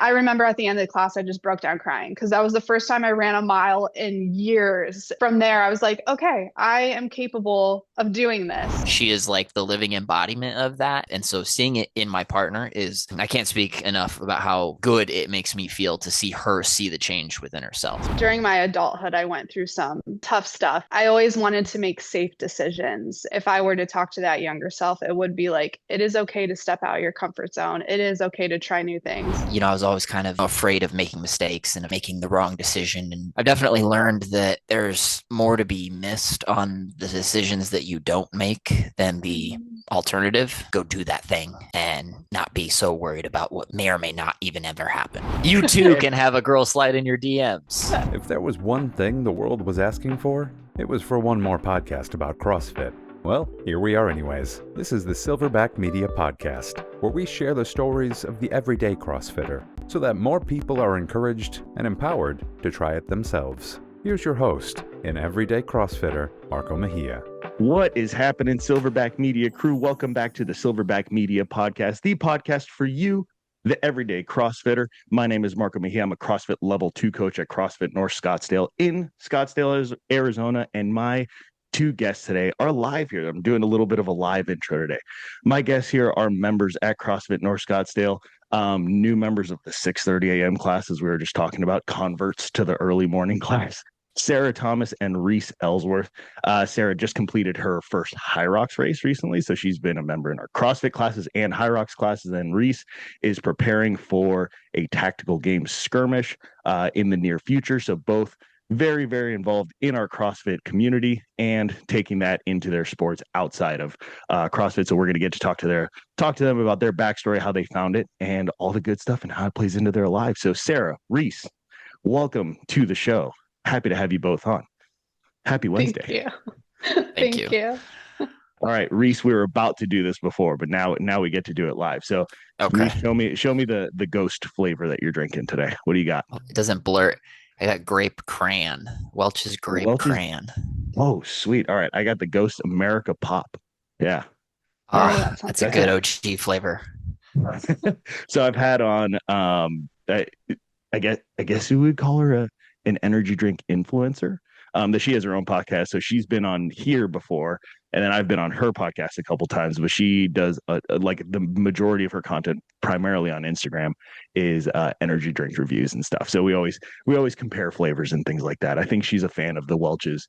I remember at the end of the class, I just broke down crying because that was the first time I ran a mile in years. From there, I was like, okay, I am capable of doing this. She is like the living embodiment of that. And so seeing it in my partner is, I can't speak enough about how good it makes me feel to see her see the change within herself. During my adulthood, I went through some tough stuff. I always wanted to make safe decisions. If I were to talk to that younger self, it would be like, it is okay to step out of your comfort zone. It is okay to try new things. I was always kind of afraid of making mistakes and of making the wrong decision. And I've definitely learned that there's more to be missed on the decisions that you don't make than the alternative. Go do that thing and not be so worried about what may or may not even ever happen. You too can have a girl slide in your DMs. If there was one thing the world was asking for, it was for one more podcast about CrossFit. Well, here we are anyways. This is the Silverback Media Podcast, where we share the stories of the everyday CrossFitter, so that more people are encouraged and empowered to try it themselves. Here's your host and everyday CrossFitter, Marco Mejia. What is happening, Silverback Media crew? Welcome back to the Silverback Media Podcast, the podcast for you, the everyday CrossFitter. My name is Marco Mejia. I'm a CrossFit Level 2 coach at CrossFit North Scottsdale in Scottsdale, Arizona, and my two guests today are live here. I'm doing a little bit of a live intro today. My guests here are members at CrossFit North Scottsdale, new members of the 6:30 a.m. class, as we were just talking about, converts to the early morning class. Sara Thomas and Reece Ellsworth. Sara just completed her first Hyrox race recently, so she's been a member in our CrossFit classes and Hyrox classes. And Reece is preparing for a Tactical Games skirmish in the near future. So both very, very involved in our CrossFit community and taking that into their sports outside of CrossFit. So we're going to get to talk to them about their backstory, how they found it, and all the good stuff and how it plays into their lives. So Sara, Reece, welcome to the show. Happy to have you both on. Happy Wednesday. Thank you. Thank you. Thank you. All right, Reece, we were about to do this before, but now we get to do it live. So Okay. Reece, show me the ghost flavor that you're drinking today. What do you got? It doesn't blur. I got grape crayon. Welch's grape Welch's. crayon. Oh, sweet. All right, I got the Ghost America Pop. Yeah. Oh, Ah, that sounds that's a good. good OG flavor. So I've had on I guess you would call her an energy drink influencer. That she has her own podcast, so she's been on here before, and then I've been on her podcast a couple times. But she does like the majority of her content, primarily on Instagram, is energy drink reviews and stuff. So we always compare flavors and things like that. I think she's a fan of the Welch's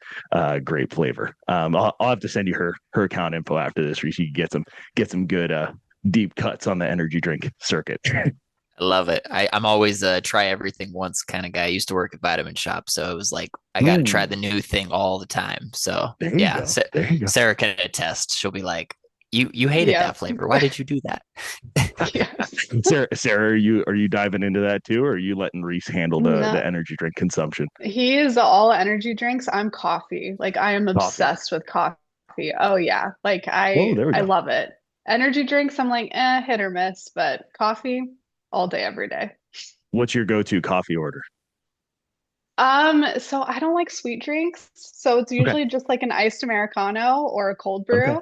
grape flavor. I'll have to send you her account info after this, where she can get some good deep cuts on the energy drink circuit. I love it. I'm always a try everything once kind of guy. I used to work at Vitamin Shop, so it was like I got to try Ooh, the new thing all the time. So there you yeah, go. There you go. Sarah can attest. She'll be like, "You hated Yeah. that flavor. Why did you do that?" Yes. Sarah, are you diving into that too, or are you letting Reece handle the No, energy drink consumption? he is all energy drinks. I'm coffee. Like I am Coffee. obsessed with coffee. Oh yeah. Like Oh, I there we I go. love it. Energy drinks, I'm like, hit or miss, but coffee all day, every day. What's your go-to coffee order? So I don't like sweet drinks. So it's Okay. usually just like an iced Americano or a cold Okay. brew.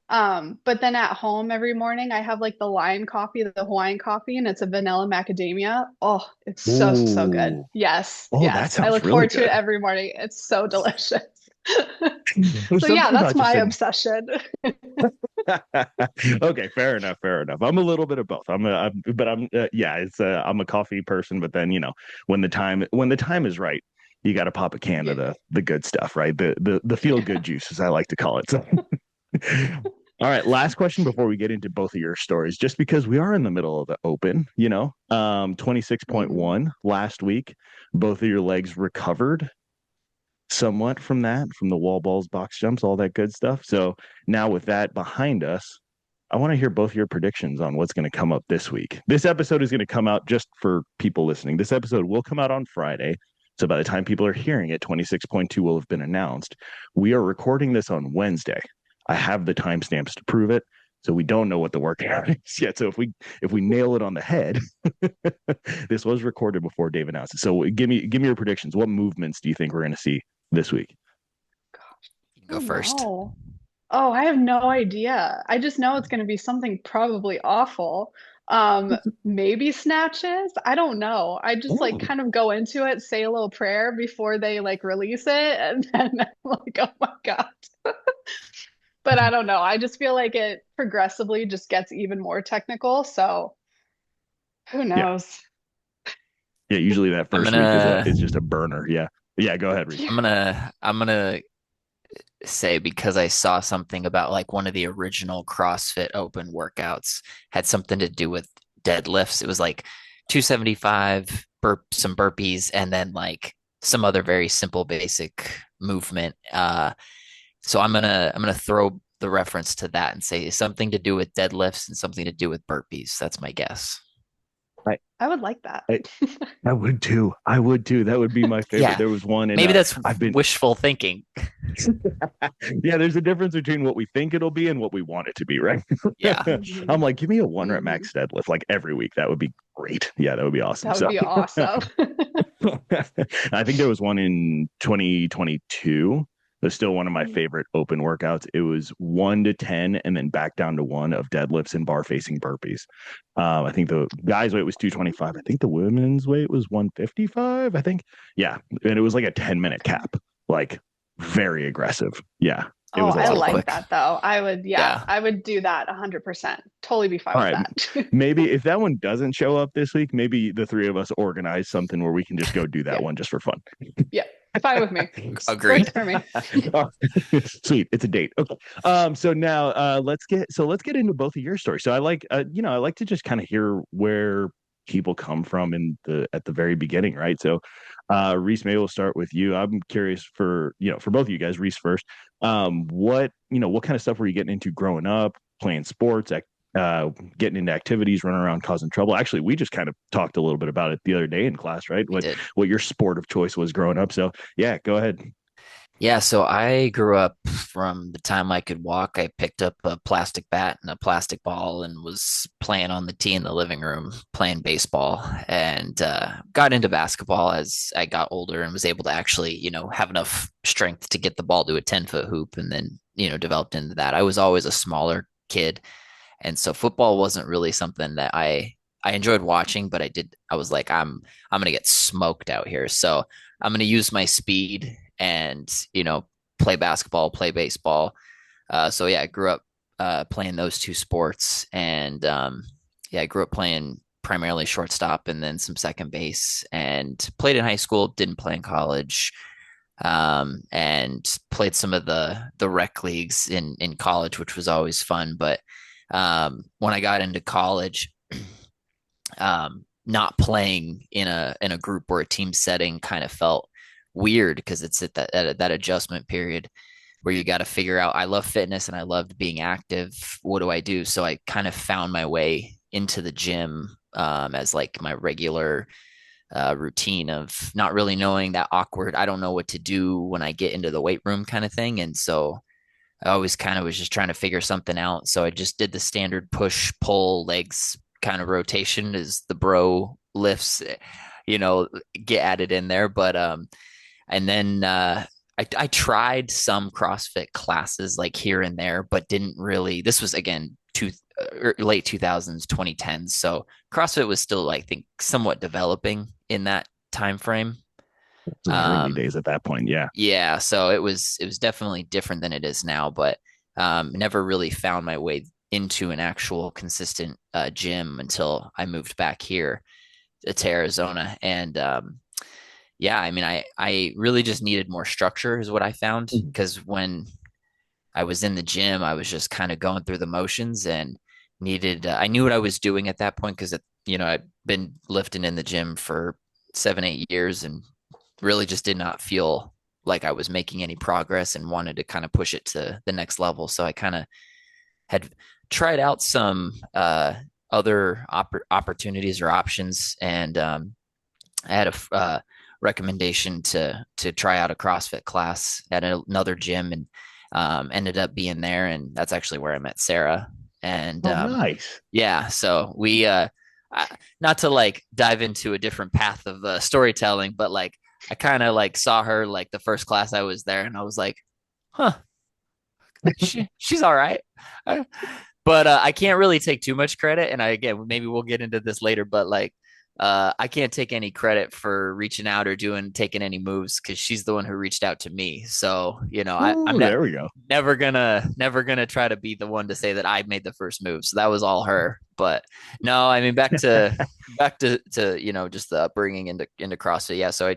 But then at home every morning I have like the Lion coffee, the Hawaiian coffee, and it's a vanilla macadamia. Oh, it's so, so good. Ooh. Yes, Oh, that yes. I sounds look really forward to it good. every morning. It's so delicious. There's So yeah, something that's about just my an obsession. okay, fair enough, fair enough. I'm a little bit of both. Yeah, it's I'm a coffee person, but then when the time is right, you got to pop a can of Yeah. the good stuff, right? The feel good Yeah. juice, as I like to call it. So, all right, last question before we get into both of your stories, just because we are in the middle of the open, 26.1 last week, both of your legs recovered somewhat from that, from the wall balls, box jumps, all that good stuff. So now with that behind us, I want to hear both your predictions on what's going to come up this week. This episode is going to come out, just for people listening. This episode will come out on Friday. So by the time people are hearing it, 26.2 will have been announced. We are recording this on Wednesday. I have the timestamps to prove it. So we don't know what the workout is yet. So if we nail it on the head, this was recorded before Dave announced it. So give me your predictions. What movements do you think we're going to see this week? You can Oh go first. no. Oh, I have no idea. I just know it's going to be something probably awful. Maybe snatches. I don't know. I just like Ooh. kind of go into it, say a little prayer before they like release it, and then I'm like, oh my God. But I don't know. I just feel like it progressively just gets even more technical. So who Yeah. knows? Yeah. Usually that I'm first week is just a burner. Yeah. Yeah. Go ahead, Reece. gonna say because I saw something about like one of the original CrossFit open workouts had something to do with deadlifts. It was like 275 some burpees, and then like some other very simple basic movement. So I'm gonna throw the reference to that and say something to do with deadlifts and something to do with burpees. That's my guess. I, I would like that. I, I would too. I would too. That would be my favorite. Yeah, There was one in maybe that's I've been wishful thinking. yeah, there's a difference between what we think it'll be and what we want it to be, right? Yeah. I'm Mhm. like, give me a one rep Mhm. max deadlift like every week. That would be great. Yeah, that would be awesome. That would So be awesome. I think there was one in 2022. That's still one of my favorite open workouts. It was 1 to 10 and then back down to one of deadlifts and bar facing burpees. I think the guys' weight was 225. I think the women's weight was 155. I think. Yeah. And it was like a 10-minute cap, like very aggressive. Yeah. It Oh, was a I lot of like fun. Quick. that though. I would, yeah, Yeah. I would do that 100%. Totally be fine All with right. that. Maybe if that one doesn't show up this week, maybe the three of us organize something where we can just go do that Yeah. one just for fun. Yeah. Fine with me. Works Agreed. for me. Oh, sweet, it's a date. Okay. So now let's get into both of your stories. So I like I like to just kind of hear where people come from in the at the very beginning, right? So Reece, maybe we'll start with you. I'm curious for for both of you guys. Reece first. What kind of stuff were you getting into growing up, playing sports, uh, getting into activities, running around causing trouble? Actually, we just kind of talked a little bit about it the other day in class, right? We did. What your sport of choice was growing up. So yeah, go ahead. Yeah, so I grew up from the time I could walk. I picked up a plastic bat and a plastic ball and was playing on the tee in the living room, playing baseball, and got into basketball as I got older and was able to actually, have enough strength to get the ball to a 10-foot hoop and then, developed into that. I was always a smaller kid. And so football wasn't really something that I enjoyed watching, but I was like, I'm gonna get smoked out here. So I'm gonna use my speed and, play basketball, play baseball. So yeah, I grew up playing those two sports. And yeah, I grew up playing primarily shortstop and then some second base, and played in high school, didn't play in college. And played some of the rec leagues in college, which was always fun. But when I got into college, not playing in a group or a team setting kind of felt weird because it's at that adjustment period where you got to figure out. I love fitness and I loved being active. What do I do? So I kind of found my way into the gym as like my regular routine of not really knowing that awkward. I don't know what to do when I get into the weight room kind of thing, and so I always kind of was just trying to figure something out. So I just did the standard push, pull, legs kind of rotation as the bro lifts, you know, get added in there. But and then I tried some CrossFit classes like here and there, but didn't really. This was again late 2000s, 2010s. So CrossFit was still, I think, somewhat developing in that time frame. It was early Um, days at that point. Yeah. yeah, so it was definitely different than it is now, but never really found my way into an actual consistent gym until I moved back here to Arizona. And yeah, I mean, I really just needed more structure is what I found, because when I was in the gym, I was just kind of going through the motions and needed. I knew what I was doing at that point because I'd been lifting in the gym for 7, 8 years and really just did not feel like I was making any progress and wanted to kind of push it to the next level. So I kind of had tried out some other opportunities or options, and I had a recommendation to try out a CrossFit class at another gym, and ended up being there, and that's actually where I met Sara. And Oh, nice. yeah, so we not to like dive into a different path of storytelling, but like I kind of like saw her like the first class I was there, and I was like, huh, she's all right. But I can't really take too much credit. And again, maybe we'll get into this later, but like, I can't take any credit for reaching out or taking any moves because she's the one who reached out to me. So, I'm Ooh, there we go. never gonna try to be the one to say that I made the first move. So that was all her. But no, I mean, back to just the upbringing into CrossFit. Yeah. So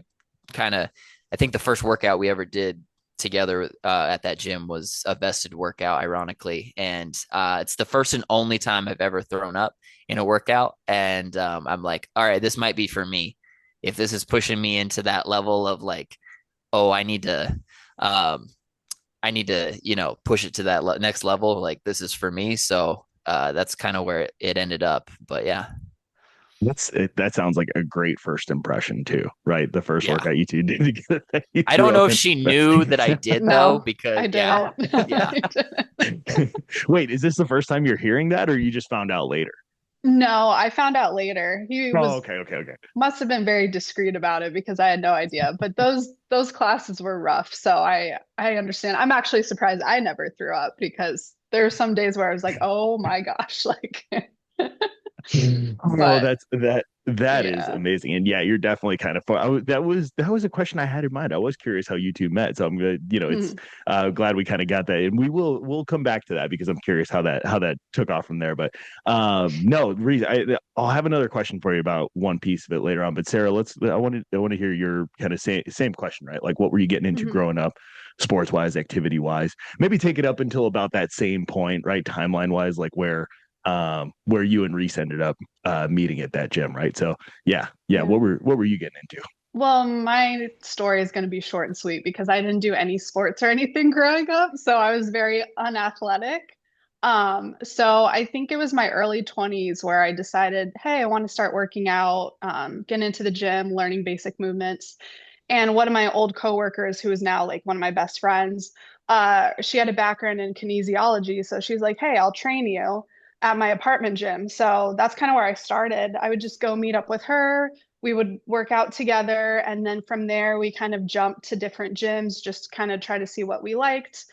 I think the first workout we ever did together at that gym was a vested workout, ironically. And it's the first and only time I've ever thrown up in a workout. And I'm like, all right, this might be for me. If this is pushing me into that level of like, oh, I need to push it to that next level. Like this is for me. So that's kind of where it ended up. But yeah. That sounds like a great first impression too, right? The first Yeah. workout you two did together. I don't know if she knew that I did though, No, because I yeah, didn't. yeah. Wait, is this the first time you're hearing that, or you just found out later? No, I found out later. He Oh, was okay. must have been very discreet about it because I had no idea. But those classes were rough, so I understand. I'm actually surprised I never threw up because there were some days where I was like, "Oh my gosh," like Oh, but that is yeah. amazing, and yeah, you're definitely kind of fun. That was a question I had in mind. I was curious how you two met, so I'm good. It's Mhm. glad we kind of got that, and we'll come back to that because I'm curious how that took off from there. But no, Reece, I'll have another question for you about one piece of it later on. But Sara, I want to hear your kind of same question, right? Like, what were you getting into Mhm. growing up, sports wise, activity wise? Maybe take it up until about that same point, right? Timeline wise, like where you and Reece ended up meeting at that gym, right? So yeah. Yeah. What were you getting into? Well, my story is going to be short and sweet because I didn't do any sports or anything growing up, so I was very unathletic. So I think it was my early 20s where I decided, hey, I want to start working out, get into the gym, learning basic movements. And one of my old coworkers, who is now like one of my best friends, she had a background in kinesiology, so she's like, hey, I'll train you at my apartment gym. So that's kind of where I started. I would just go meet up with her, we would work out together, and then from there we kind of jumped to different gyms, just kind of try to see what we liked.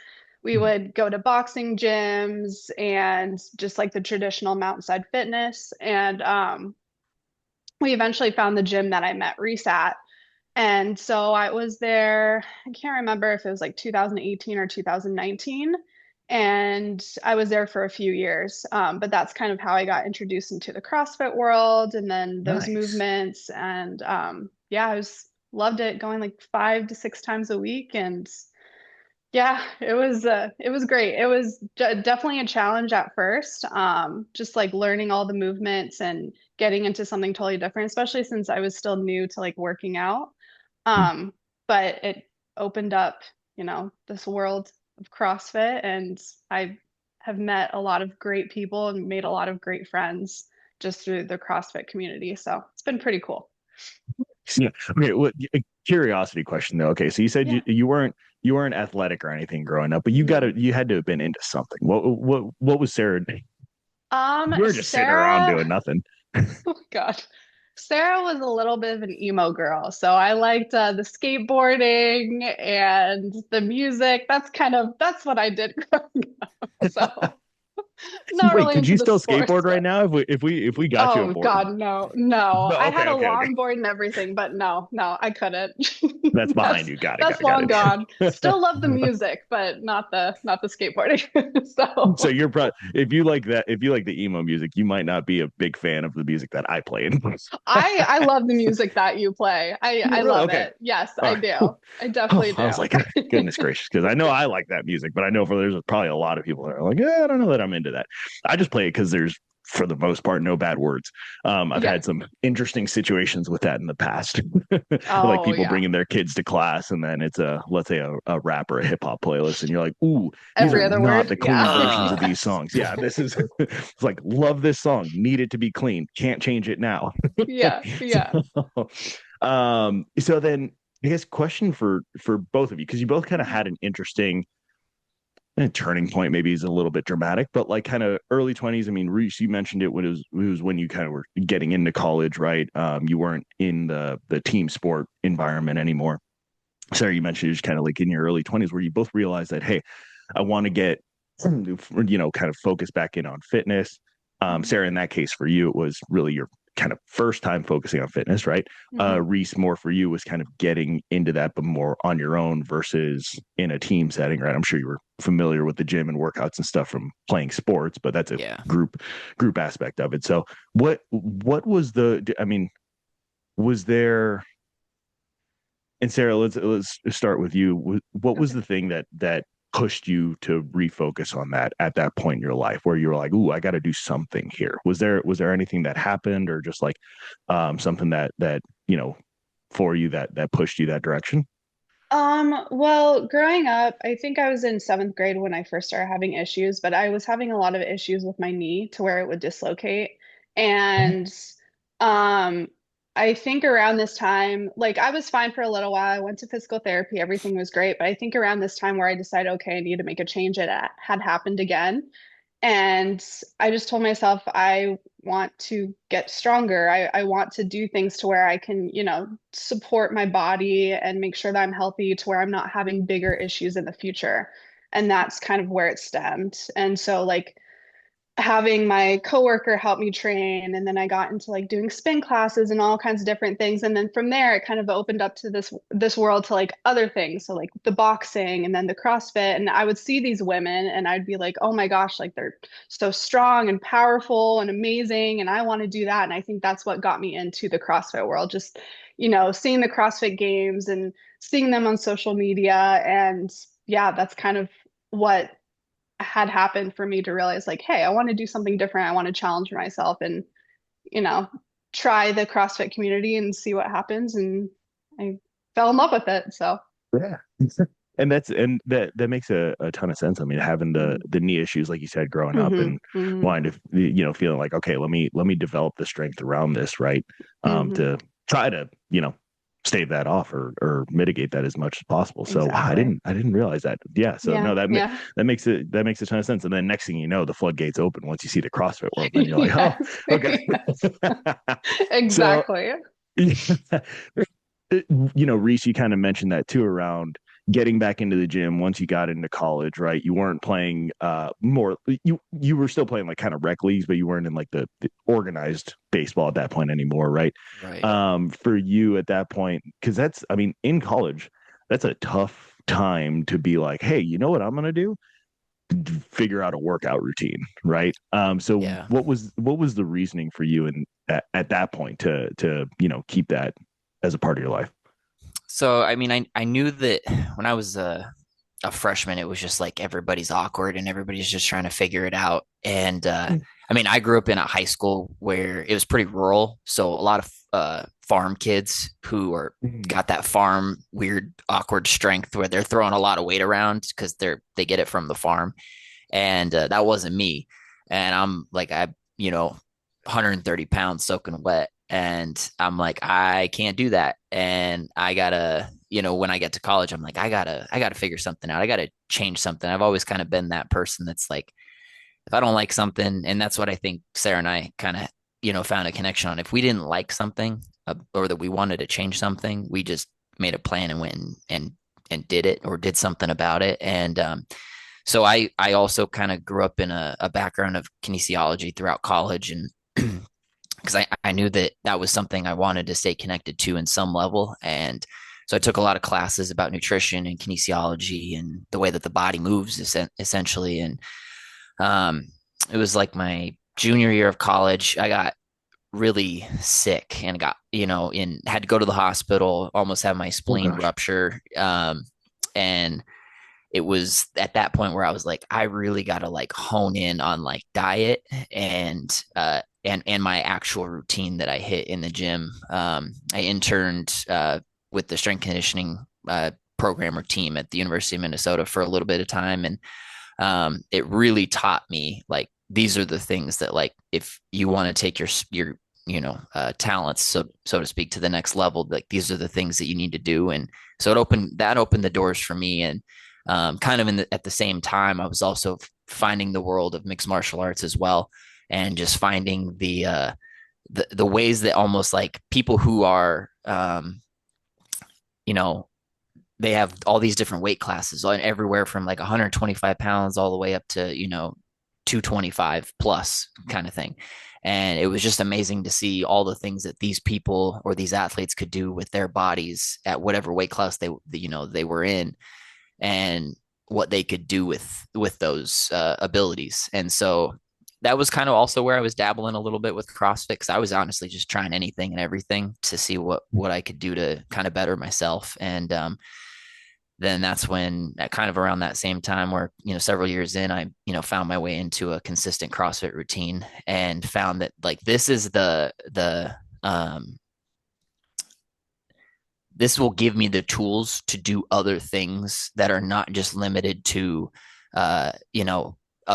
We would go to boxing gyms and just like the traditional mountainside fitness, and we eventually found the gym that I met Reece at. And so I was there, I can't remember if it was like 2018 or 2019, and I was there for a few years. But that's kind of how I got introduced into the CrossFit world and then those Nice. movements. And yeah, I was loved it, going like 5 to 6 times a week. And yeah, it was great. It was definitely a challenge at first, just like learning all the movements and getting into something totally different, especially since I was still new to like working out. Um, but it opened up, this world of CrossFit, and I have met a lot of great people and made a lot of great friends just through the CrossFit community. So it's been pretty cool. Yeah. Okay. What a curiosity question though. Okay. So you said Yeah. you weren't athletic or anything growing up, but you had to have been into something. What was Sara doing? You were just sitting around Sara, doing nothing. oh God. Sara was a little bit of an emo girl. So I liked the skateboarding and the music. That's what I did growing up. So not Wait, really could into you the still sports skateboard right stuff. now if we got you a Oh board? God, no, no. No, I had okay, a okay. longboard and everything, but no, no, I couldn't. That's behind That's you. Got it, that's got it, got long gone. Still love the it. music, but not the skateboarding. So So you're probably if you like the emo music, you might not be a big fan of the music that I play. I love the music that you play. I Really? love Okay. it. Yes, All I right. do. I Oh, definitely I was do. like, goodness gracious, because I know I like that music, but I know there's probably a lot of people that are like, I don't know that I'm into that. I just play it because there's, for the most part, no bad words. I've Yeah. had some interesting situations with that in the past, like Oh people yeah. bling their kids to class, and then it's let's say a rap or a hip hop playlist, and you're like, ooh, these are Every other not word. the clean Yeah. versions of Uh, these songs. Yeah, this is it's like love this song, need it to be clean, can't change it now. Yeah. Yeah. so, so then I guess question for both of you, because you both kind of had an interesting turning point. Maybe is a little bit dramatic, but like kind of early 20s. I mean, Reece, you mentioned it when it was when you kind of were getting into college, right? You weren't in the team sport environment anymore. Sarah, you mentioned it was kind of like in your early 20s where you both realized that, hey, I want to get kind of focus back in on fitness. Sara, in that case for you, it was really your kind of first time focusing on fitness, right? Reece, more for you was kind of getting into that, but more on your own versus in a team setting, right? I'm sure you were familiar with the gym and workouts and stuff from playing sports, but that's a group aspect of it. So what was was there, and Sara, let's start with you. What was the thing that pushed you to refocus on that at that point in your life where you were like, "Ooh, I got to do something here"? Was there anything that happened, or just like something that for you that pushed you that direction? Well, growing up, I think I was in seventh grade when I first started having issues, but I was having a lot of issues with my knee to where it would dislocate. And um, I think around this time, like I was fine for a little while. I went to physical therapy, everything was great. But I think around this time where I decided, okay, I need to make a change, it had happened again. And I just told myself, I want to get stronger. I want to do things to where I can, support my body and make sure that I'm healthy to where I'm not having bigger issues in the future. And that's kind of where it stemmed. And so, like, having my coworker help me train, and then I got into like doing spin classes and all kinds of different things, and then from there it kind of opened up to this world to like other things, so like the boxing and then the CrossFit, and I would see these women and I'd be like, oh my gosh, like they're so strong and powerful and amazing, and I want to do that. And I think that's what got me into the CrossFit world, just seeing the CrossFit games and seeing them on social media. And yeah, that's kind of what had happened for me to realize, like, hey, I want to do something different. I want to challenge myself and, you know, try the CrossFit community and see what happens. And I fell in love with it. So Yeah. And that makes a ton of sense. I mean, having the knee issues, like you said, growing up and wanting to, feeling like, okay, let me develop the strength around this, right? To try to, stave that off or mitigate that as much as possible. So exactly. I didn't realize that. Yeah. So no, that Yeah. makes a ton of sense. And then next thing you know, the floodgates open once you see the CrossFit world, and you're like, oh, Yes. okay. So Exactly. Reece, you kind of mentioned that too around getting back into the gym once you got into college, right? You weren't playing more you were still playing like kind of rec leagues, but you weren't in like the organized baseball at that point anymore, right? Right. For you at that point, because in college, that's a tough time to be like, hey, you know what I'm gonna do? Figure out a workout routine, right? So Yeah. what was the reasoning for you and at that point to keep that as a part of your life? So, I mean, I knew that when I was a freshman, it was just like everybody's awkward and everybody's just trying to figure it out. And I mean, I grew up in a high school where it was pretty rural. So a lot of farm kids who are got that farm weird, awkward strength where they're throwing a lot of weight around because they get it from the farm. And that wasn't me. And I'm like, 130 pounds soaking wet. And I'm like, I can't do that. And I gotta, when I get to college, I'm like, I gotta figure something out. I gotta change something. I've always kind of been that person that's like, if I don't like something, and that's what I think Sara and I kind of, found a connection on. If we didn't like something or that we wanted to change something, we just made a plan and went and did it or did something about it. And so I also kind of grew up in a background of kinesiology throughout college, and because I knew that was something I wanted to stay connected to in some level. And so I took a lot of classes about nutrition and kinesiology and the way that the body moves essentially. And it was like my junior year of college. I got really sick and got, had to go to the hospital, almost had my spleen rupture. And it was at that point where I was like, I really got to like hone in on like diet and my actual routine that I hit in the gym. I interned with the strength conditioning program or team at the University of Minnesota for a little bit of time. And it really taught me like, these are the things that like, if you want to take your talents, so to speak, to the next level, like these are the things that you need to do. And so it opened the doors for me. And kind of at the same time, I was also finding the world of mixed martial arts as well, and just finding the ways that almost like people who are, they have all these different weight classes, everywhere from like 125 pounds all the way up to, 225 plus kind of thing. And it was just amazing to see all the things that these people or these athletes could do with their bodies at whatever weight class they were in, and what they could do with those abilities. And so that was kind of also where I was dabbling a little bit with CrossFit, because I was honestly just trying anything and everything to see what I could do to kind of better myself. And then that's when, at kind of around that same time, where several years in, I found my way into a consistent CrossFit routine, and found that like this is this will give me the tools to do other things that are not just limited to a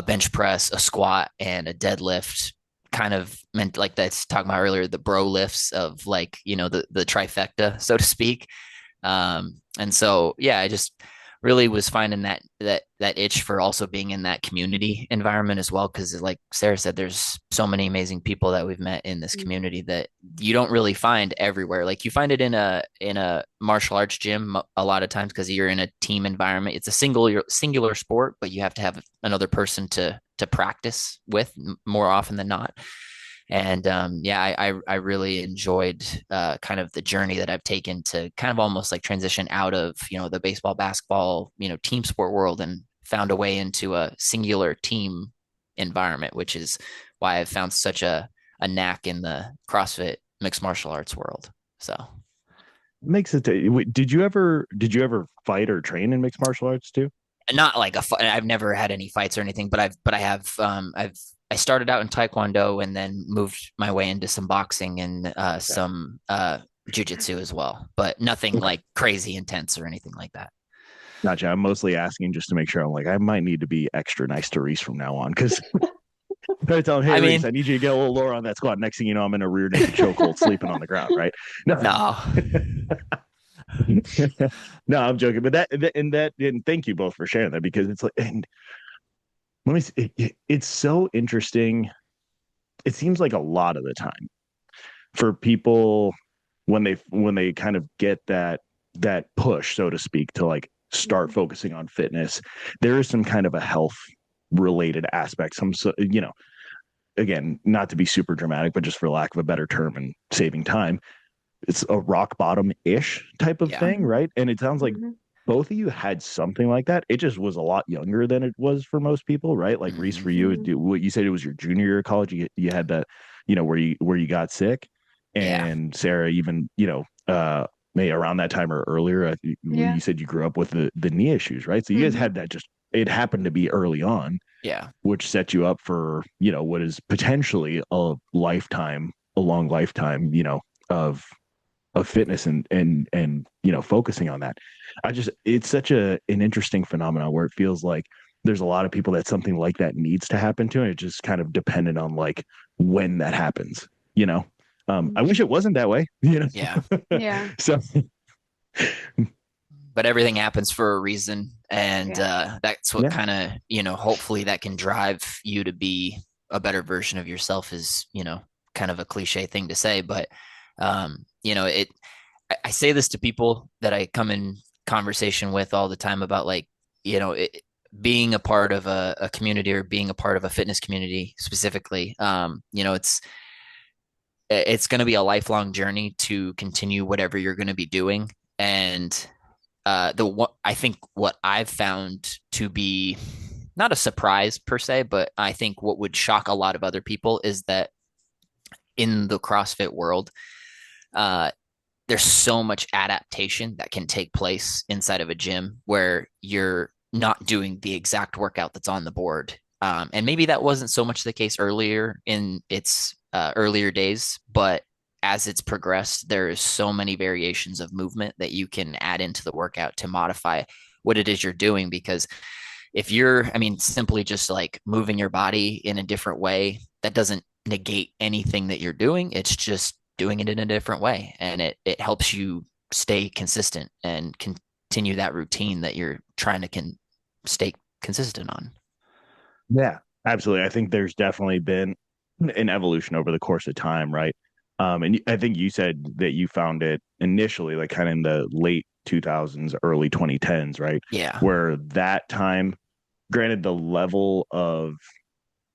bench press, a squat, and a deadlift, kind of meant like that's talking about earlier, the bro lifts of like, the trifecta, so to speak. And so, yeah, I just really was finding that itch for also being in that community environment as well. Cause like Sara said, there's so many amazing people that we've met in this community that you don't really find everywhere. Like you find it in a martial arts gym a lot of times, cause you're in a team environment. It's a singular sport, but you have to have another person to practice with more often than not. And I really enjoyed kind of the journey that I've taken to kind of almost like transition out of, the baseball, basketball, team sport world, and found a way into a singular team environment, which is why I've found such a knack in the CrossFit mixed martial arts world. So makes it. Did you ever fight or train in mixed martial arts too? not like I've never had any fights or anything, but I started out in Taekwondo and then moved my way into some boxing and some jujitsu as well, but nothing like crazy intense or anything like that. Gotcha. I'm mostly asking just to make sure. I'm like, I might need to be extra nice to Reece from now on, because I tell him, hey, Reece, I need you to get a little lower on that squat. Next thing you know, I'm in a rear naked chokehold sleeping on the ground, right? No. No, I'm joking. But and thank you both for sharing that, because it's like, and let me see, it's so interesting. It seems like a lot of the time for people, when they kind of get that push, so to speak, to like start focusing on fitness, there is some kind of a health related aspect. Again, not to be super dramatic, but just for lack of a better term and saving time, it's a rock bottom ish type of thing, right? And it sounds like both of you had something like that. It just was a lot younger than it was for most people, right? Like Reece, for you, what you said, it was your junior year of college. You had that, where you got sick, and Sara, even maybe around that time or earlier, you said you grew up with the knee issues, right? So you guys had that, just it happened to be early on, which set you up for what is potentially a long lifetime, of fitness and focusing on that. It's such an interesting phenomenon where it feels like there's a lot of people that something like that needs to happen to, and it's just kind of dependent on like when that happens. I wish it wasn't that way. So but everything happens for a reason, and that's what kind of hopefully that can drive you to be a better version of yourself, is kind of a cliche thing to say, but I say this to people that I come in conversation with all the time about, like, being a part of a community, or being a part of a fitness community specifically. It's going to be a lifelong journey to continue whatever you're going to be doing. And I think what I've found to be not a surprise per se, but I think what would shock a lot of other people is that in the CrossFit world, there's so much adaptation that can take place inside of a gym where you're not doing the exact workout that's on the board. And maybe that wasn't so much the case earlier in its earlier days, but as it's progressed, there is so many variations of movement that you can add into the workout to modify what it is you're doing. Because if simply just like moving your body in a different way, that doesn't negate anything that you're doing. It's just doing it in a different way, and it helps you stay consistent and continue that routine that you're trying to stay consistent on. Yeah, absolutely. I think there's definitely been an evolution over the course of time, right? And I think you said that you found it initially like kind of in the late 2000s, early 2010s, right? Yeah. Where that time, granted, the level of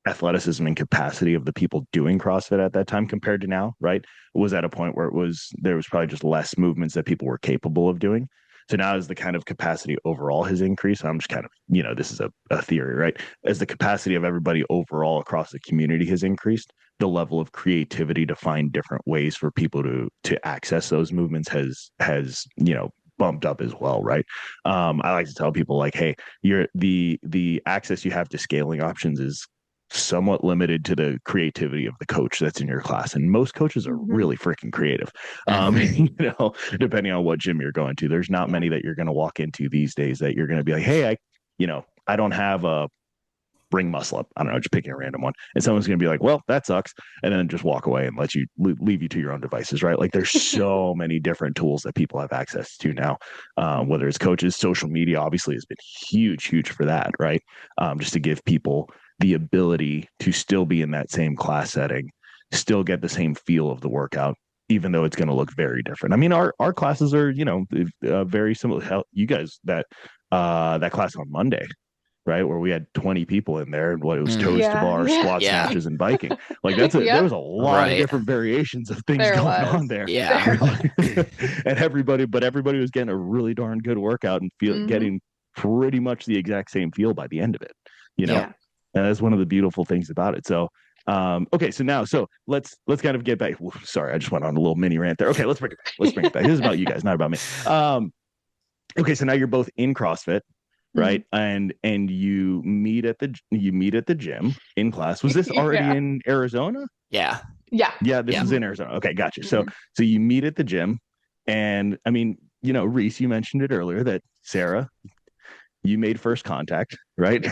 athleticism and capacity of the people doing CrossFit at that time compared to now, right, was at a point where there was probably just less movements that people were capable of doing. So now as the kind of capacity overall has increased, I'm just kind of, this is a theory, right? As the capacity of everybody overall across the community has increased, the level of creativity to find different ways for people to access those movements has bumped up as well, right? I like to tell people like, hey, the access you have to scaling options is somewhat limited to the creativity of the coach that's in your class, and most coaches are really freaking creative. Depending on what gym you're going to, there's not many that you're going to walk into these days that you're going to be like, hey, I don't have a ring muscle up, I don't know, just picking a random one, and someone's going to be like, well, that sucks, and then just walk away and let you leave you to your own devices, right? Like there's so many different tools that people have access to now, whether it's coaches. Social media obviously has been huge for that, right? Just to give people the ability to still be in that same class setting, still get the same feel of the workout, even though it's going to look very different. I mean, our classes are, very similar. How you guys, that class on Monday, right, where we had 20 people in there, and it was toes to bar, squat snatches, and biking. Like there was a lot of different variations of things going on there. Yeah. And everybody was getting a really darn good workout and getting pretty much the exact same feel by the end of it, Yeah. And that's one of the beautiful things about it. So, okay, so let's kind of get back. Sorry, I just went on a little mini rant there. Okay, let's bring it back. This is about you guys, not about me. Okay, so now you're both in CrossFit, right? And you meet at the gym in class. Was this already in Arizona? Yeah. This was in Arizona. Okay, gotcha. So you meet at the gym, and I mean, Reece, you mentioned it earlier that Sara, you made first contact, right?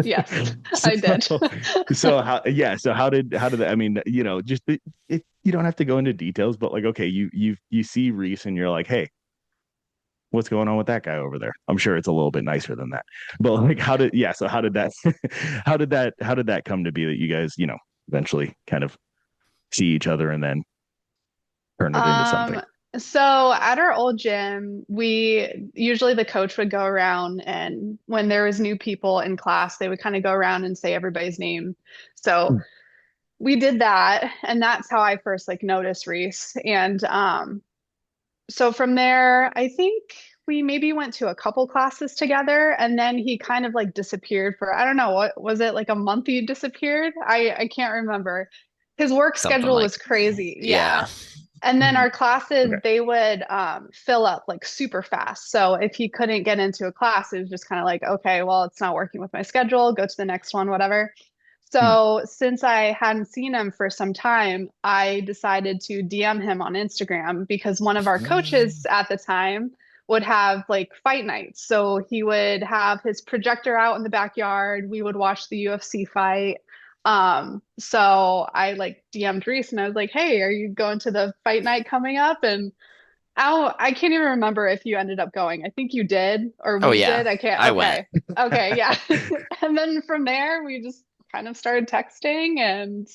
Yes, I did. So how did that, I mean, just you don't have to go into details, but like, okay, you see Reece and you're like, hey, what's going on with that guy over there? I'm sure it's a little bit nicer than that, but like, how did that how did that come to be that you guys, eventually kind of see each other and then turn it into something? So at our old gym, we usually the coach would go around, and when there was new people in class, they would kind of go around and say everybody's name. So we did that, and that's how I first like noticed Reece. And so from there, I think we maybe went to a couple classes together, and then he kind of like disappeared for, I don't know, what was it, like a month he disappeared? I can't remember. His work schedule was crazy. Yeah. And then our classes, they would fill up like super fast. So if he couldn't get into a class, it was just kind of like, okay, well, it's not working with my schedule. Go to the next one, whatever. So since I hadn't seen him for some time, I decided to DM him on Instagram because one of our coaches at the time would have like fight nights. So he would have his projector out in the backyard. We would watch the UFC fight. So I like DM'd Reece and I was like, hey, are you going to the fight night coming up? And I can't even remember if you ended up going. I think you did, or we did. I can't. I okay. went. Okay. Yeah. And then from there, we just kind of started texting and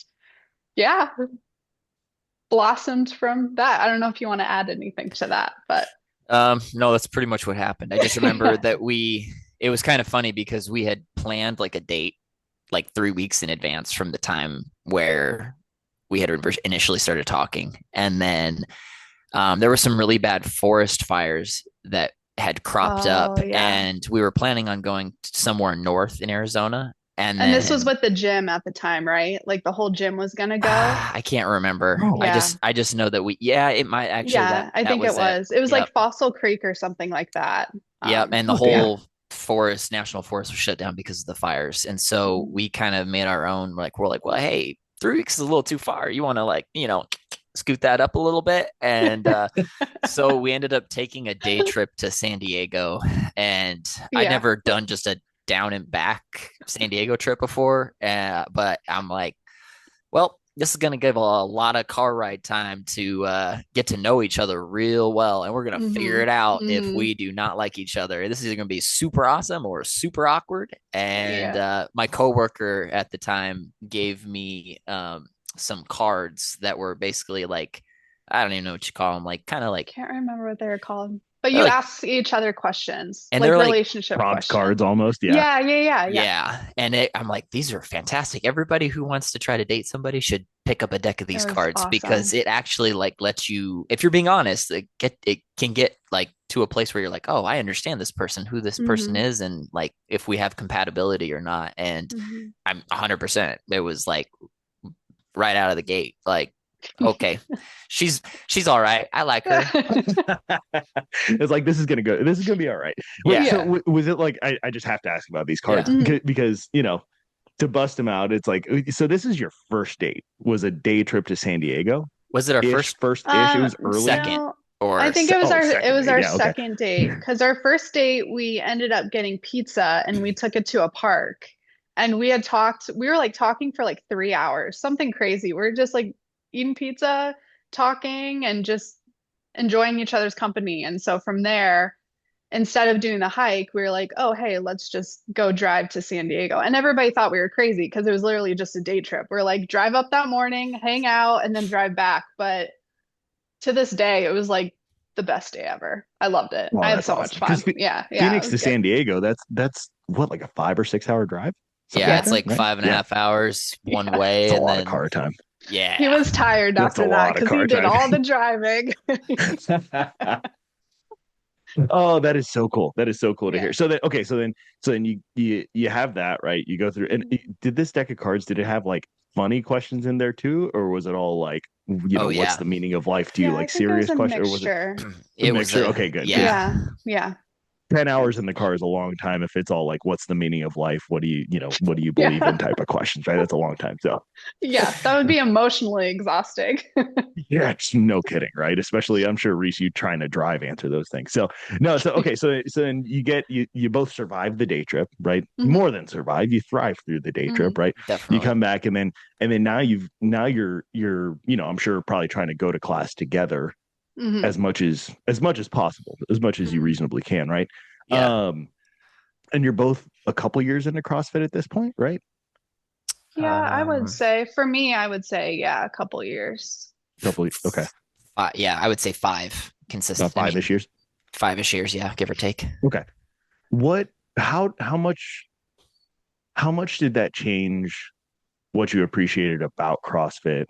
blossomed from that. I don't know if you want to add anything to that, but. No, that's pretty much what happened. I just remember that it was kind of funny because we had planned like a date like 3 weeks in advance from the time where we had initially started talking. And then there were some really bad forest fires that had cropped up, and we were planning on going somewhere north in Arizona. And this was with the gym at the time, right? Like the whole gym was gonna go. I can't remember. I just know that it might actually. Yeah, I think it was. It was like Fossil Creek or something like that. And the whole national forest was shut down because of the fires. And so we kind of made our own, like, we're like, well, hey, 3 weeks is a little too far. You want to like, scoot that up a little bit. And so we ended up taking a day trip to San Diego, and I'd never done just a down and back San Diego trip before. But I'm like, well, this is going to give a lot of car ride time to get to know each other real well. And we're going to figure it out if we do not like each other. This is either going to be super awesome or super awkward. And my coworker at the time gave me some cards that were basically like I don't even know what you call them, like kind of like Can't remember what they were called. But they're you like, ask each other questions, and like they're like, relationship Prompt cards questions. almost. Yeah. Yeah. yeah. And I'm like, these are fantastic. Everybody who wants to try to date somebody should pick up a deck of It these was cards because awesome. it actually like lets you, if you're being honest, it can get like to a place where you're like, oh, I understand this person, who this person Hmm. is, and like if we have compatibility or not. And Hmm. I'm 100%. It was like right out of the gate, like, okay, she's all right. I like her. It's like, this is gonna be all right. Wait, Yeah. so Yeah. was it like, I just have to ask about these cards Yeah. Mhm. because to bust them out, it's like, so this is your first date, was a day trip to San Diego Was it our ish, first, first ish, it was early. second, No, I or think it Second was date, our yeah, okay. second date because our first date we ended up getting pizza and we took it to a park and we were like talking for like 3 hours, something crazy. We are just like eating pizza, talking and just enjoying each other's company. And so from there, instead of doing the hike, we were like, oh, hey, let's just go drive to San Diego. And everybody thought we were crazy because it was literally just a day trip. We're like, drive up that morning, hang out, and then drive back. But to this day, it was like the best day ever. I loved it. Well, I had that's so much awesome because fun. Yeah, it Phoenix was to good. San Diego, that's what, like a 5 or 6 hour drive, something yeah, like Yeah. it's that, like right? five and a Yeah. half hours one Yeah. It's way, a and lot of then car time. He yeah, was tired That's a after that lot of because he car did time. all the driving. Oh, that is so cool. That is so cool to Yeah. hear. So then, okay, so then you have that, right? You go through, and did this deck of cards, did it have like funny questions in there too, or was it all like, oh what's yeah, the meaning of life to you, Yeah, I like think it was serious a question, or was it mixture. a it was mixture? a Okay, good, because yeah. Yeah. Yeah. 10 hours in the car is a long time if it's all like, what's the meaning of life? What do you believe in Yeah. type of questions, right? That's a long time. So Yeah. That would be emotionally exhausting. yeah, it's no kidding, right? Especially, I'm sure Reece, you trying to drive answer those things. So no, so okay, so then you both survive the day trip, right? Hmm. More than survive, you thrive through the day Hmm. trip, right? You Definitely. come back, and then now you're I'm sure probably trying to go to class together Hmm. as much as possible, as much as you Hmm. reasonably can, right? Yeah. Um, and you're both a couple years into CrossFit at this point, right? Yeah, I would Um, say for me, I would say, yeah, a couple years. Okay, yeah, I would say five about consistent. I mean, 5-ish years. 5-ish years, yeah, give or take. Okay, what? How much did that change what you appreciated about CrossFit,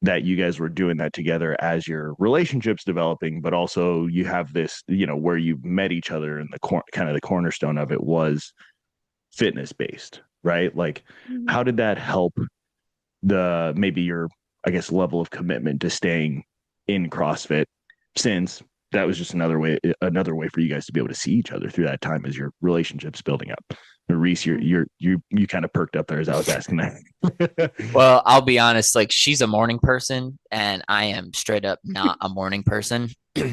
that you guys were doing that together as your relationships developing, but also you have this, where you met each other, and kind of the cornerstone of it was fitness based, right? Like, Mhm. how did that help maybe your, I guess, level of commitment to staying in CrossFit, since that was just another way for you guys to be able to see each other through that time as your relationships building up. Reece, you kind of perked up there as I was asking that. Well, I'll be honest, like she's a morning person and I am straight up not a morning person.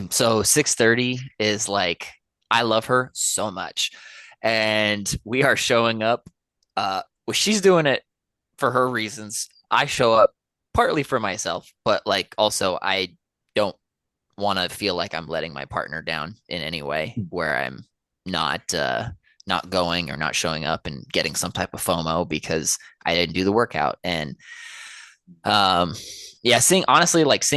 So 6:30 is like I love her so much. And we are showing up. Well, she's doing it for her reasons. I show up partly for myself, but like also I don't want to feel like I'm letting my partner down in any way where I'm not not going or not showing up and getting some type of FOMO because I didn't do the workout. And um yeah, seeing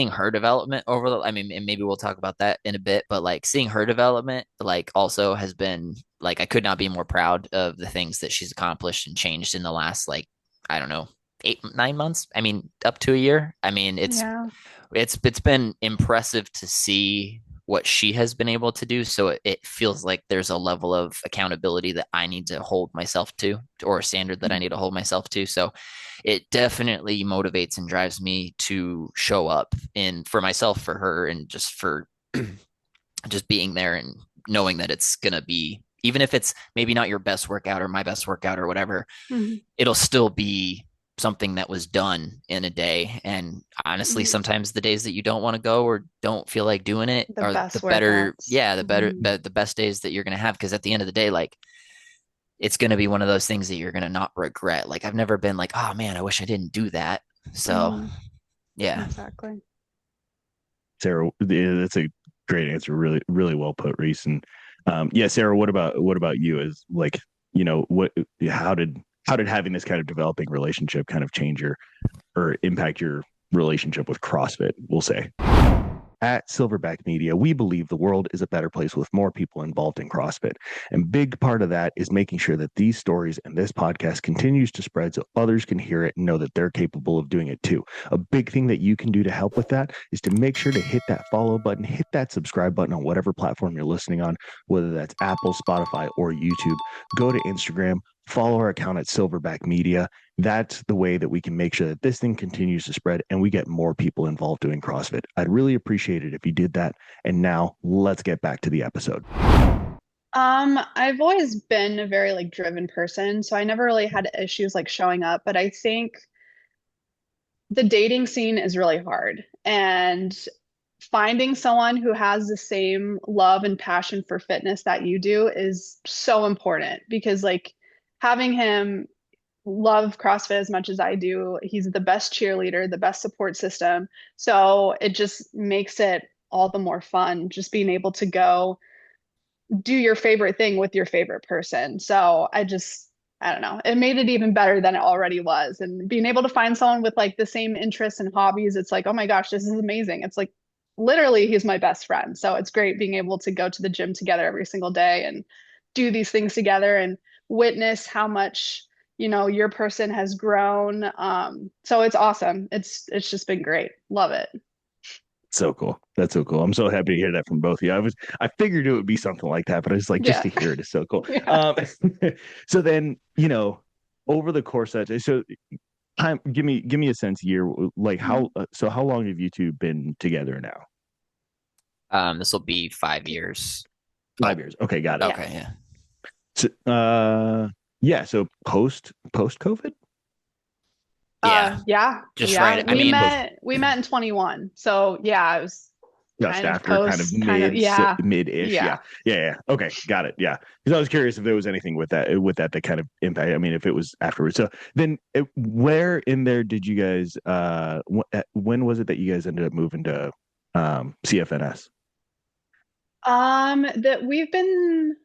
her development over the, I mean, and maybe we'll talk about that in a bit, but like seeing her development like also has been like I could not be more proud of the things that she's accomplished and changed in the last like I don't know 8 9 months. I mean up to a year. I mean Yeah. it's been impressive to see what she has been able to do. So it feels like there's a level of accountability that I need to hold myself to, or a standard that I need to hold myself to. So it definitely motivates and drives me to show up in for myself, for her, and just for just being there and knowing that it's gonna be, even if it's maybe not your best workout or my best workout or whatever, Hmm. it'll still be something that was done in a day. And honestly, Hmm. sometimes the days that you don't want to go or don't feel like doing it The are the best better, workouts. yeah, Hmm. the best days that you're going to have. Because at the end of the day, like it's going to be one of those things that you're going to not regret. Like I've never been like, oh man, I wish I didn't do that. So Hmm. yeah. Exactly. Sarah, that's a great answer. Really, really well put, Reece. And yeah, Sarah, what about you? Is like, what, how did having this kind of developing relationship kind of change your or impact your relationship with CrossFit? We'll say. at Silverback Media, we believe the world is a better place with more people involved in CrossFit. And big part of that is making sure that these stories and this podcast continues to spread so others can hear it and know that they're capable of doing it too. A big thing that you can do to help with that is to make sure to hit that follow button, hit that subscribe button on whatever platform you're listening on, whether that's Apple, Spotify, or YouTube. Go to Instagram, follow our account at Silverback Media. That's the way that we can make sure that this thing continues to spread and we get more people involved doing CrossFit. I'd really appreciate it if you did that. And now let's get back to the episode. I've always been a very like driven person, so I never really had issues like showing up, but I think the dating scene is really hard, and finding someone who has the same love and passion for fitness that you do is so important because like having him love CrossFit as much as I do, he's the best cheerleader, the best support system. So it just makes it all the more fun just being able to go do your favorite thing with your favorite person. So I don't know. It made it even better than it already was. And being able to find someone with like the same interests and hobbies, it's like, oh my gosh, this is amazing. It's like literally he's my best friend. So it's great being able to go to the gym together every single day and do these things together and witness how much, your person has grown. So it's awesome. It's just been great. Love it. So cool. That's so cool. I'm so happy to hear that from both of you. I figured it would be something like that, but I was like, just to hear it is so cool. Yeah. So then, over the course of that, so give me a sense year, like how long have you two been together now? This will be 5 years. 5 years. Okay, got it. Okay, yeah. So, yeah. So post COVID. Yeah. Just right. We met in 21. So yeah, it was just after mid-ish. Yeah. Okay, got it. Yeah. Because I was curious if there was anything with that kind of impact. I mean, if it was afterwards. So then where in there did you guys when was it that you guys ended up moving to CFNS? That we've been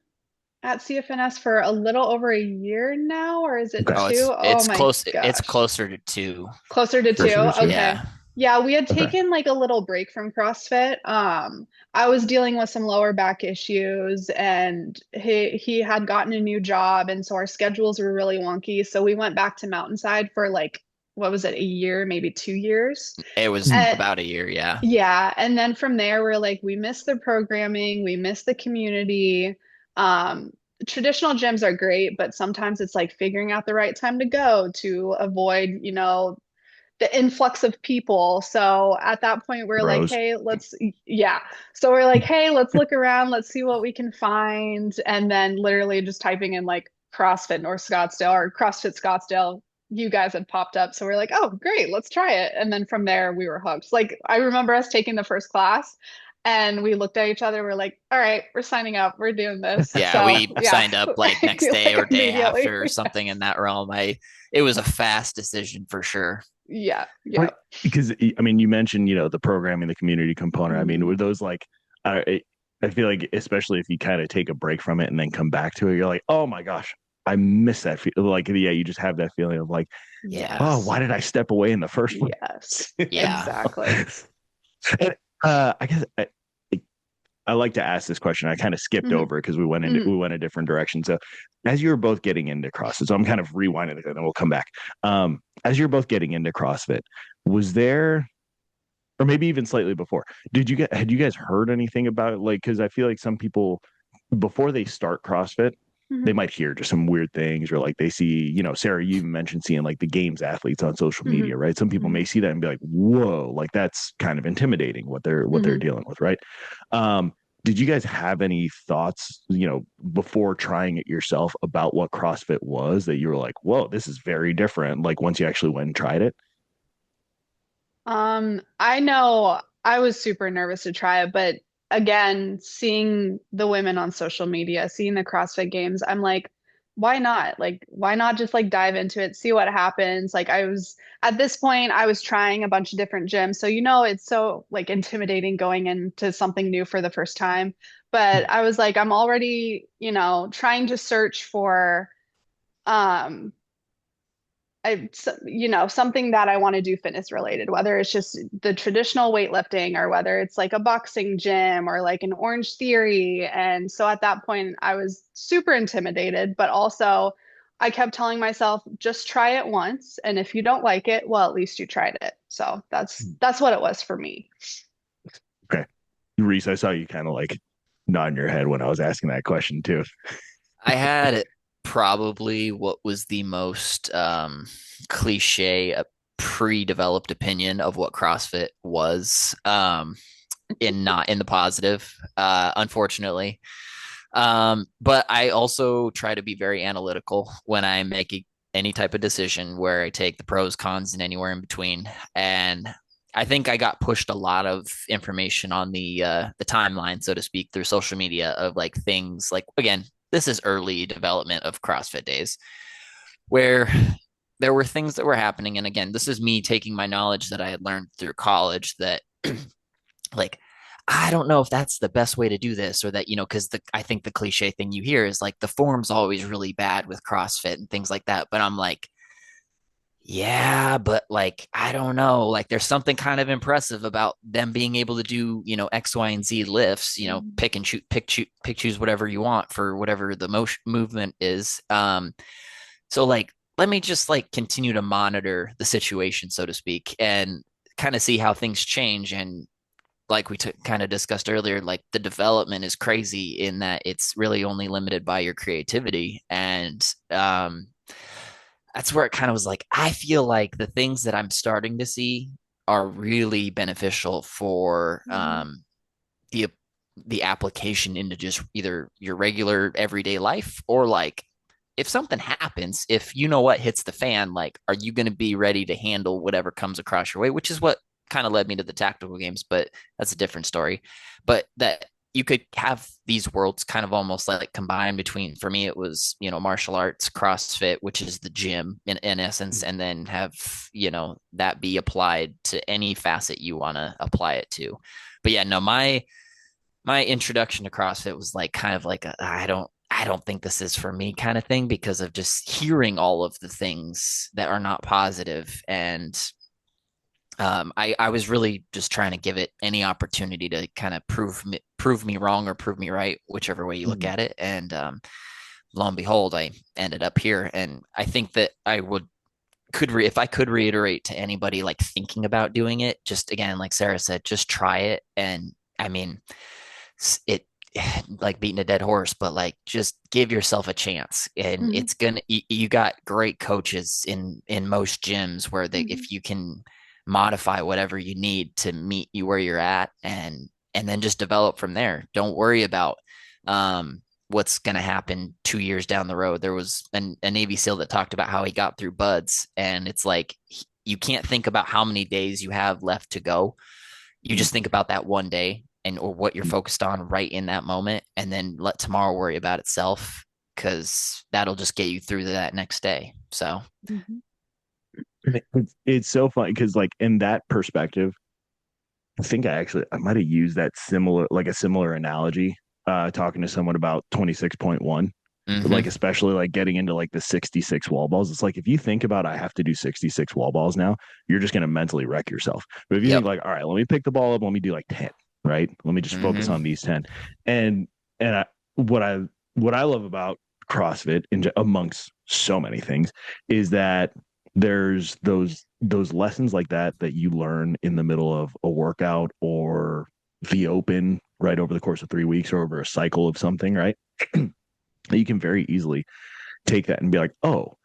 at CFNS for a little over a year now, or is it two? It's my close. gosh. It's closer to 2. Closer to 2. Okay. Yeah. Yeah, we had taken like a little break from CrossFit. I was dealing with some lower back issues and he had gotten a new job, and so our schedules were really wonky. So we went back to Mountainside for like, what was it, a year, maybe 2 years? It was about a year, yeah. Yeah. And then from there, we're like, we miss the programming, we miss the community. Traditional gyms are great, but sometimes it's like figuring out the right time to go to avoid, the influx of people. So at that point, we're like, hey, So we're like, hey, let's look around, let's see what we can find. And then literally just typing in like CrossFit North Scottsdale or CrossFit Scottsdale, you guys had popped up. So we're like, oh, great, let's try it. And then from there, we were hooked. Like, I remember us taking the first class and we looked at each other. We're like, all right, we're signing up. We're doing this. Yeah, we signed up like next day or day after or something in that realm. It was a fast decision for sure. Yeah. Because I mean, you mentioned, the programming, the community component. I mean, were those like, I feel like, especially if you kind of take a break from it and then come back to it, you're like, oh my gosh, I miss that. Like, yeah, you just have that feeling of like, oh, why did I step away in the first place? Yes. Yeah, exactly. And I guess I like to ask this question. I kind of skipped over because we went a different direction. So as you were both getting into CrossFit, so I'm kind of rewinding it and then we'll come back. As you're both getting into CrossFit, was there, or maybe even slightly before, had you guys heard anything about it? Like, because I feel like some people, before they start CrossFit, they might hear just some weird things, or like they see, Sara, you even mentioned seeing like the games athletes on social media, right? Some people may see that and be like, whoa, like that's kind of intimidating what they're dealing with, right? Did you guys have any thoughts, before trying it yourself about what CrossFit was, that you were like, whoa, this is very different, like once you actually went and tried it? I know I was super nervous to try it, but again, seeing the women on social media, seeing the CrossFit Games, I'm like, why not? Like, why not just like dive into it, see what happens? Like, at this point, I was trying a bunch of different gyms. So, it's so like intimidating going into something new for the first time. But I was like, I'm already, trying to search for, something that I want to do fitness related, whether it's just the traditional weightlifting or whether it's like a boxing gym or like an Orange Theory. And so at that point, I was super intimidated, but also I kept telling myself, just try it once. And if you don't like it, well, at least you tried it. So that's what it was for me. Okay. Reece, I saw you kind of like nodding your head when I was asking that question too. I had probably what was the most cliche, pre-developed opinion of what CrossFit was, not in the positive, unfortunately. But I also try to be very analytical when I'm making any type of decision where I take the pros, cons, and anywhere in between. And I think I got pushed a lot of information on the timeline, so to speak, through social media of like things like, again, this is early development of CrossFit days, where there were things that were happening. And again, this is me taking my knowledge that I had learned through college that like, I don't know if that's the best way to do this, or that, because I think the cliche thing you hear is like the form's always really bad with CrossFit and things like that. But I'm like, yeah, but like, I don't know. Like, there's something kind of impressive about them being able to do, X, Y, and Z lifts, pick and shoot, choose whatever you want for whatever the motion movement is. So like, let me just like continue to monitor the situation, so to speak, and kind of see how things change. And like we kind of discussed earlier, like the development is crazy in that it's really only limited by your creativity. And that's where it kind of was like, I feel like the things that I'm starting to see are really beneficial for the application into just either your regular everyday life, or like if something happens, if you know what hits the fan, like, are you going to be ready to handle whatever comes across your way, which is what kind of led me to the tactical games, but that's a different story. But that you could have these worlds kind of almost like combined between, for me, it was, martial arts, CrossFit, which is the gym in essence, and then have, that be applied to any facet you want to apply it to. But yeah, no, my introduction to CrossFit was like kind of like I don't think this is for me kind of thing, because of just hearing all of the things that are not positive. And I was really just trying to give it any opportunity to kind of prove me wrong or prove me right, whichever way you look at it. And lo and behold, I ended up here. And I think that I if I could reiterate to anybody like thinking about doing it, just again, like Sara said, just try it. And I mean, it like beating a dead horse, but like just give yourself a chance. And it's gonna, you got great coaches in most gyms where if you can modify whatever you need to meet you where you're at, and then just develop from there. Don't worry about what's going to happen 2 years down the road. There was a Navy SEAL that talked about how he got through buds, and it's like you can't think about how many days you have left to go. You just think about that one day or what you're focused on right in that moment, and then let tomorrow worry about itself, because that'll just get you through that next day. So it's so funny because like in that perspective, I think I might have used that a similar analogy talking to someone about 26.1. Like especially like getting into like the 66 wall balls. It's like if you think about I have to do 66 wall balls now, you're just gonna mentally wreck yourself. But if you think like, all right, let me pick the ball up, let me do like 10, right? Let me just focus on these 10. And what I love about CrossFit amongst so many things is that there's those lessons like that you learn in the middle of a workout or the open, right, over the course of 3 weeks or over a cycle of something, right? You can very easily take that and be like, oh,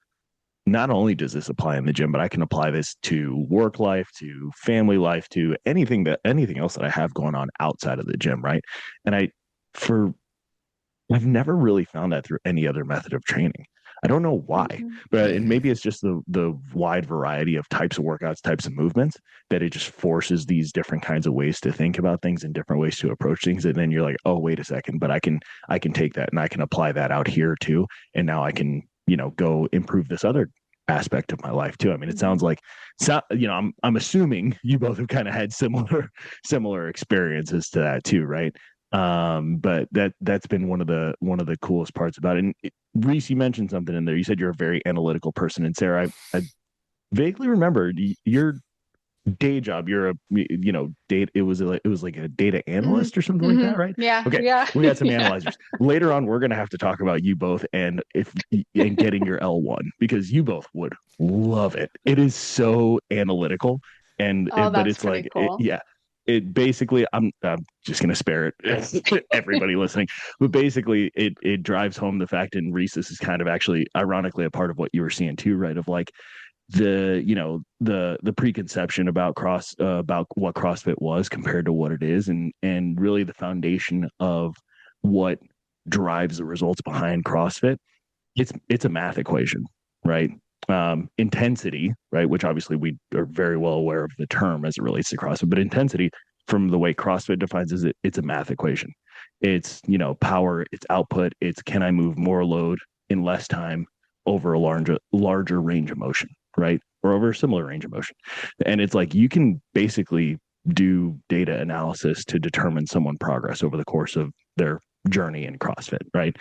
not only does this apply in the gym, but I can apply this to work life, to family life, to anything else that I have going on outside of the gym, right? And I've never really found that through any other method of training. I don't know why, but and maybe it's just the wide variety of types of workouts, types of movements, that it just forces these different kinds of ways to think about things and different ways to approach things. And then you're like, oh, wait a second, but I can take that and I can apply that out here too. And now I can, go improve this other aspect of my life too. I mean, it sounds like, I'm assuming you both have kind of had similar experiences to that too, right? But that's been one of the coolest parts about it. And Reece, you mentioned something in there. You said you're a very analytical person, and Sara, I vaguely remember your day job. You're a, data. It was like a data Hmm. analyst or something like Hmm. that, right? Yeah, Okay, yeah, we got some yeah. analyzers later on. We're gonna have to talk about you both and getting your L1 because you both would love it. It is so analytical Oh, but that's it's pretty like cool. yeah. It basically, I'm just gonna spare it, everybody listening, but basically, it drives home the fact, and Reece, this is kind of actually ironically a part of what you were seeing too, right? Of like the preconception about about what CrossFit was compared to what it is, and really the foundation of what drives the results behind CrossFit. It's a math equation, right? Intensity, right, which obviously we are very well aware of the term as it relates to CrossFit, but intensity from the way CrossFit defines is it's a math equation. It's power, it's output, it's can I move more load in less time over a larger range of motion, right? Or over a similar range of motion. And it's like you can basically do data analysis to determine someone progress over the course of their journey in CrossFit, right?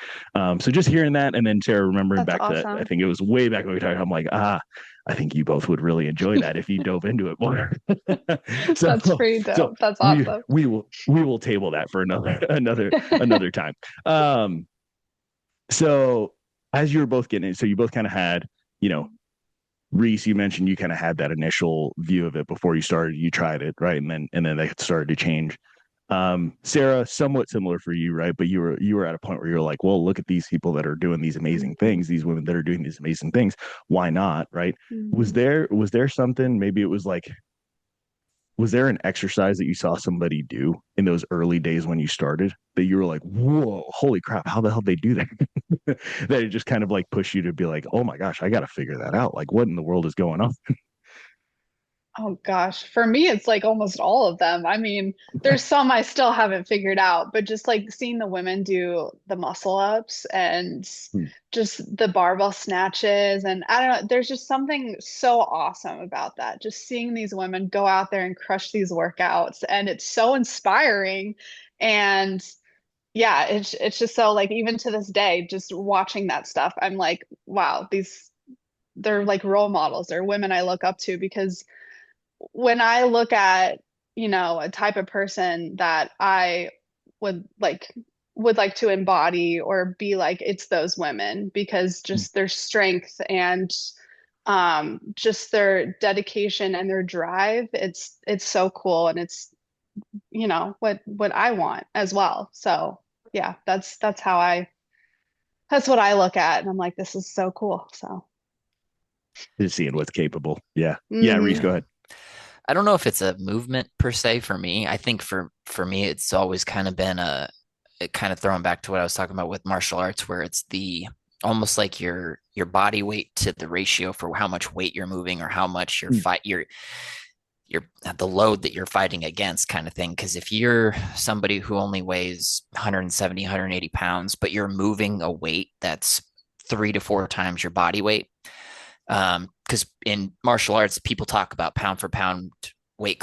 So just hearing that, and then Sarah remembering That's back to that, I awesome. think it was way back when we talked. I'm like, I think you both would really enjoy that if you dove into it more. so, That's pretty so dope. That's awesome. we will table that for another time. So as you were both getting it, so you both kind of had, you know, Reece, you mentioned you kind of had that initial view of it before you started, you tried it, right? And then that started to change. Sara, somewhat similar for you, right? But you were at a point where you're like, well, look at these people that are doing these amazing Mhm. things, these women that are doing these amazing things. Why not, right? Was Mhm. there something, maybe it was like, was there an exercise that you saw somebody do in those early days when you started that you were like, whoa, holy crap, how the hell did they do that? That it just kind of like pushed you to be like, oh my gosh, I got to figure that out. Like, what in the world is going on? Oh gosh, for me, it's like almost all of them. I mean, there's some I still haven't figured out, but just like seeing the women do the muscle ups and just the barbell snatches, and I don't know, there's just something so awesome about that. Just seeing these women go out there and crush these workouts, and it's so inspiring. And yeah, it's just so like even to this day, just watching that stuff, I'm like, wow, they're like role models. They're women I look up to because when I look at, a type of person that I would like would like to embody or be like, it's those women because just their strength and just their dedication and their drive, it's so cool and it's, what I want as well. So yeah, that's what I look at and I'm like, this is so cool. So Just seeing what's capable. Yeah. Yeah, Reece, mhm. go ahead. I don't know if it's a movement per se for me. I think for me, it's always kind of been it kind of throwing back to what I was talking about with martial arts, where it's the almost like your body weight to the ratio for how much weight you're moving or how much you're the load that you're fighting against kind of thing. Because if you're somebody who only weighs 170, 180 pounds, but you're moving a weight that's 3 to 4 times your body weight, because in martial arts, people talk about pound for pound weight,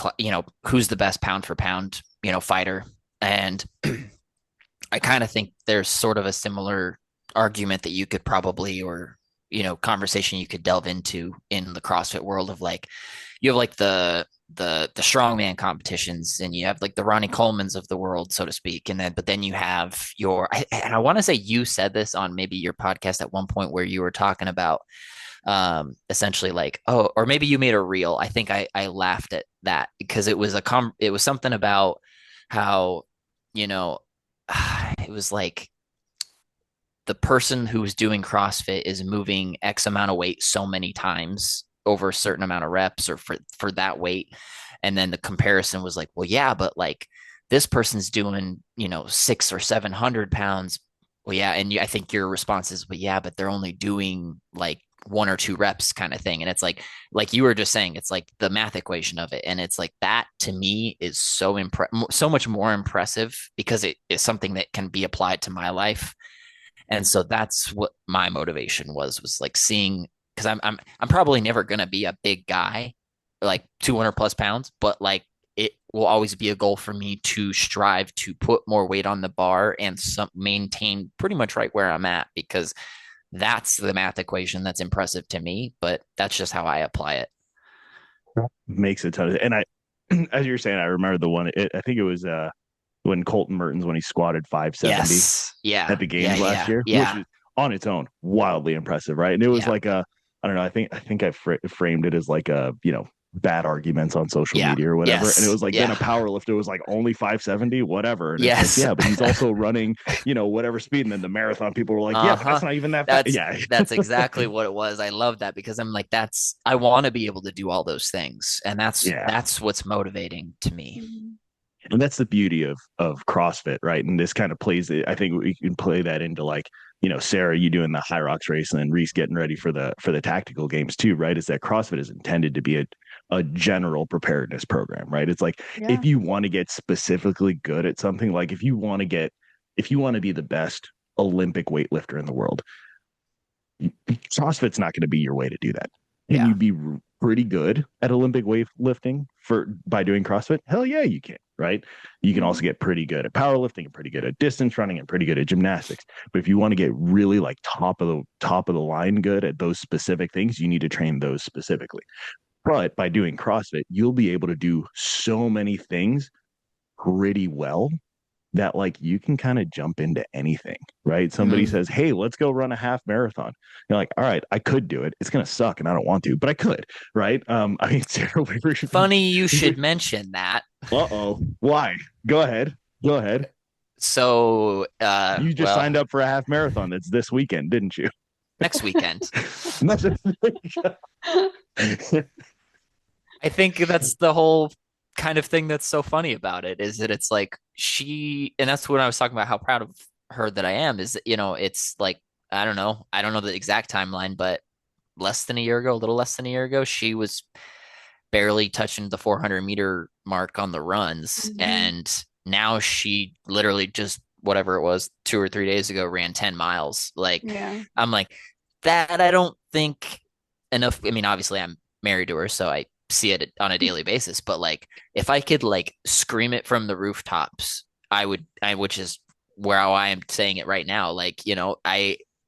who's the best pound for pound, fighter. And I kind of think there's sort of a similar argument that you could probably, or, conversation you could delve into in the CrossFit world of like, you have like the strongman competitions and you have like the Ronnie Colemans of the world, so to speak. But then you have and I want to say you said this on maybe your podcast at one point where you were talking about essentially like, oh, or maybe you made a reel. I think I laughed at that because it was something about how, you know it was like the person who's doing CrossFit is moving X amount of weight so many times over a certain amount of reps or for that weight. And then the comparison was like, well, yeah, but like this person's doing, 600 or 700 pounds. Well, yeah. And I think your response is, but yeah, but they're only doing like 1 or 2 reps kind of thing. And it's like you were just saying, it's like the math equation of it. And it's like that to me is so much more impressive because it is something that can be applied to my life. And so that's what my motivation was like seeing, because I'm probably never gonna be a big guy, like 200 plus pounds, but like it will always be a goal for me to strive to put more weight on the bar and maintain pretty much right where I'm at, because that's the math equation that's impressive to me, but that's just how I apply it. Makes a ton of, and I, as you're saying, I remember the one, I think it was when Colton Mertens, when he squatted 570 Yes. Yeah. at the Yeah. games last Yeah. year, which Yeah. is on its own wildly impressive, right? And it was Yeah. like a, I don't know, I think framed it as like a, bad arguments on social Yeah. media or whatever. And it Yes. was like, then a Yeah. power lifter was like only 570, whatever. And it's like, Yes. yeah, but he's also running, whatever speed. And then the marathon people were like, yeah, but Uh-huh. that's not even that fast. That's Yeah. that's exactly what it was. I love that because I'm like, I want to be able to do all those things. And that's Yeah. that's what's motivating to me. And that's the beauty of CrossFit, right? And this kind of plays it. I think we can play that into like, Sara, you doing the Hyrox race, and then Reece getting ready for the tactical games too, right? Is that CrossFit is intended to be a general preparedness program, right? It's like Yeah. if you want to get specifically good at something, like if you want to be the best Olympic weightlifter in the world, CrossFit's not going to be your way to do that. Can Yeah. you be pretty good at Olympic weightlifting by doing CrossFit? Hell yeah, you can, right? You can also get pretty good at powerlifting and pretty good at distance running and pretty good at gymnastics. But if you want to get really like top of the line good at those specific things, you need to train those specifically. But by doing CrossFit, you'll be able to do so many things pretty well that like you can kind of jump into anything, right? Somebody says, "Hey, let's go run a half marathon." You're like, "All right, I could do it. It's gonna suck, and I don't want to, but I could." Right? I mean, Sara, Funny you should mention that. uh-oh, why? Go ahead. Go ahead. So You just well, signed up for a half marathon that's this weekend, didn't you? next weekend. Next- I think that's the whole kind of thing that's so funny about it is that it's like and that's when I was talking about how proud of her that I am is that, it's like, I don't know the exact timeline, but less than a year ago, a little less than a year ago, she was barely touching the 400-meter mark on the runs. And now she literally just, whatever it was, 2 or 3 days ago, ran 10 miles. Like, Yeah. I'm like, that I don't think enough. I mean, obviously I'm married to her, so I see it on a daily basis, but like if I could like scream it from the rooftops, which is where I am saying it right now. Like,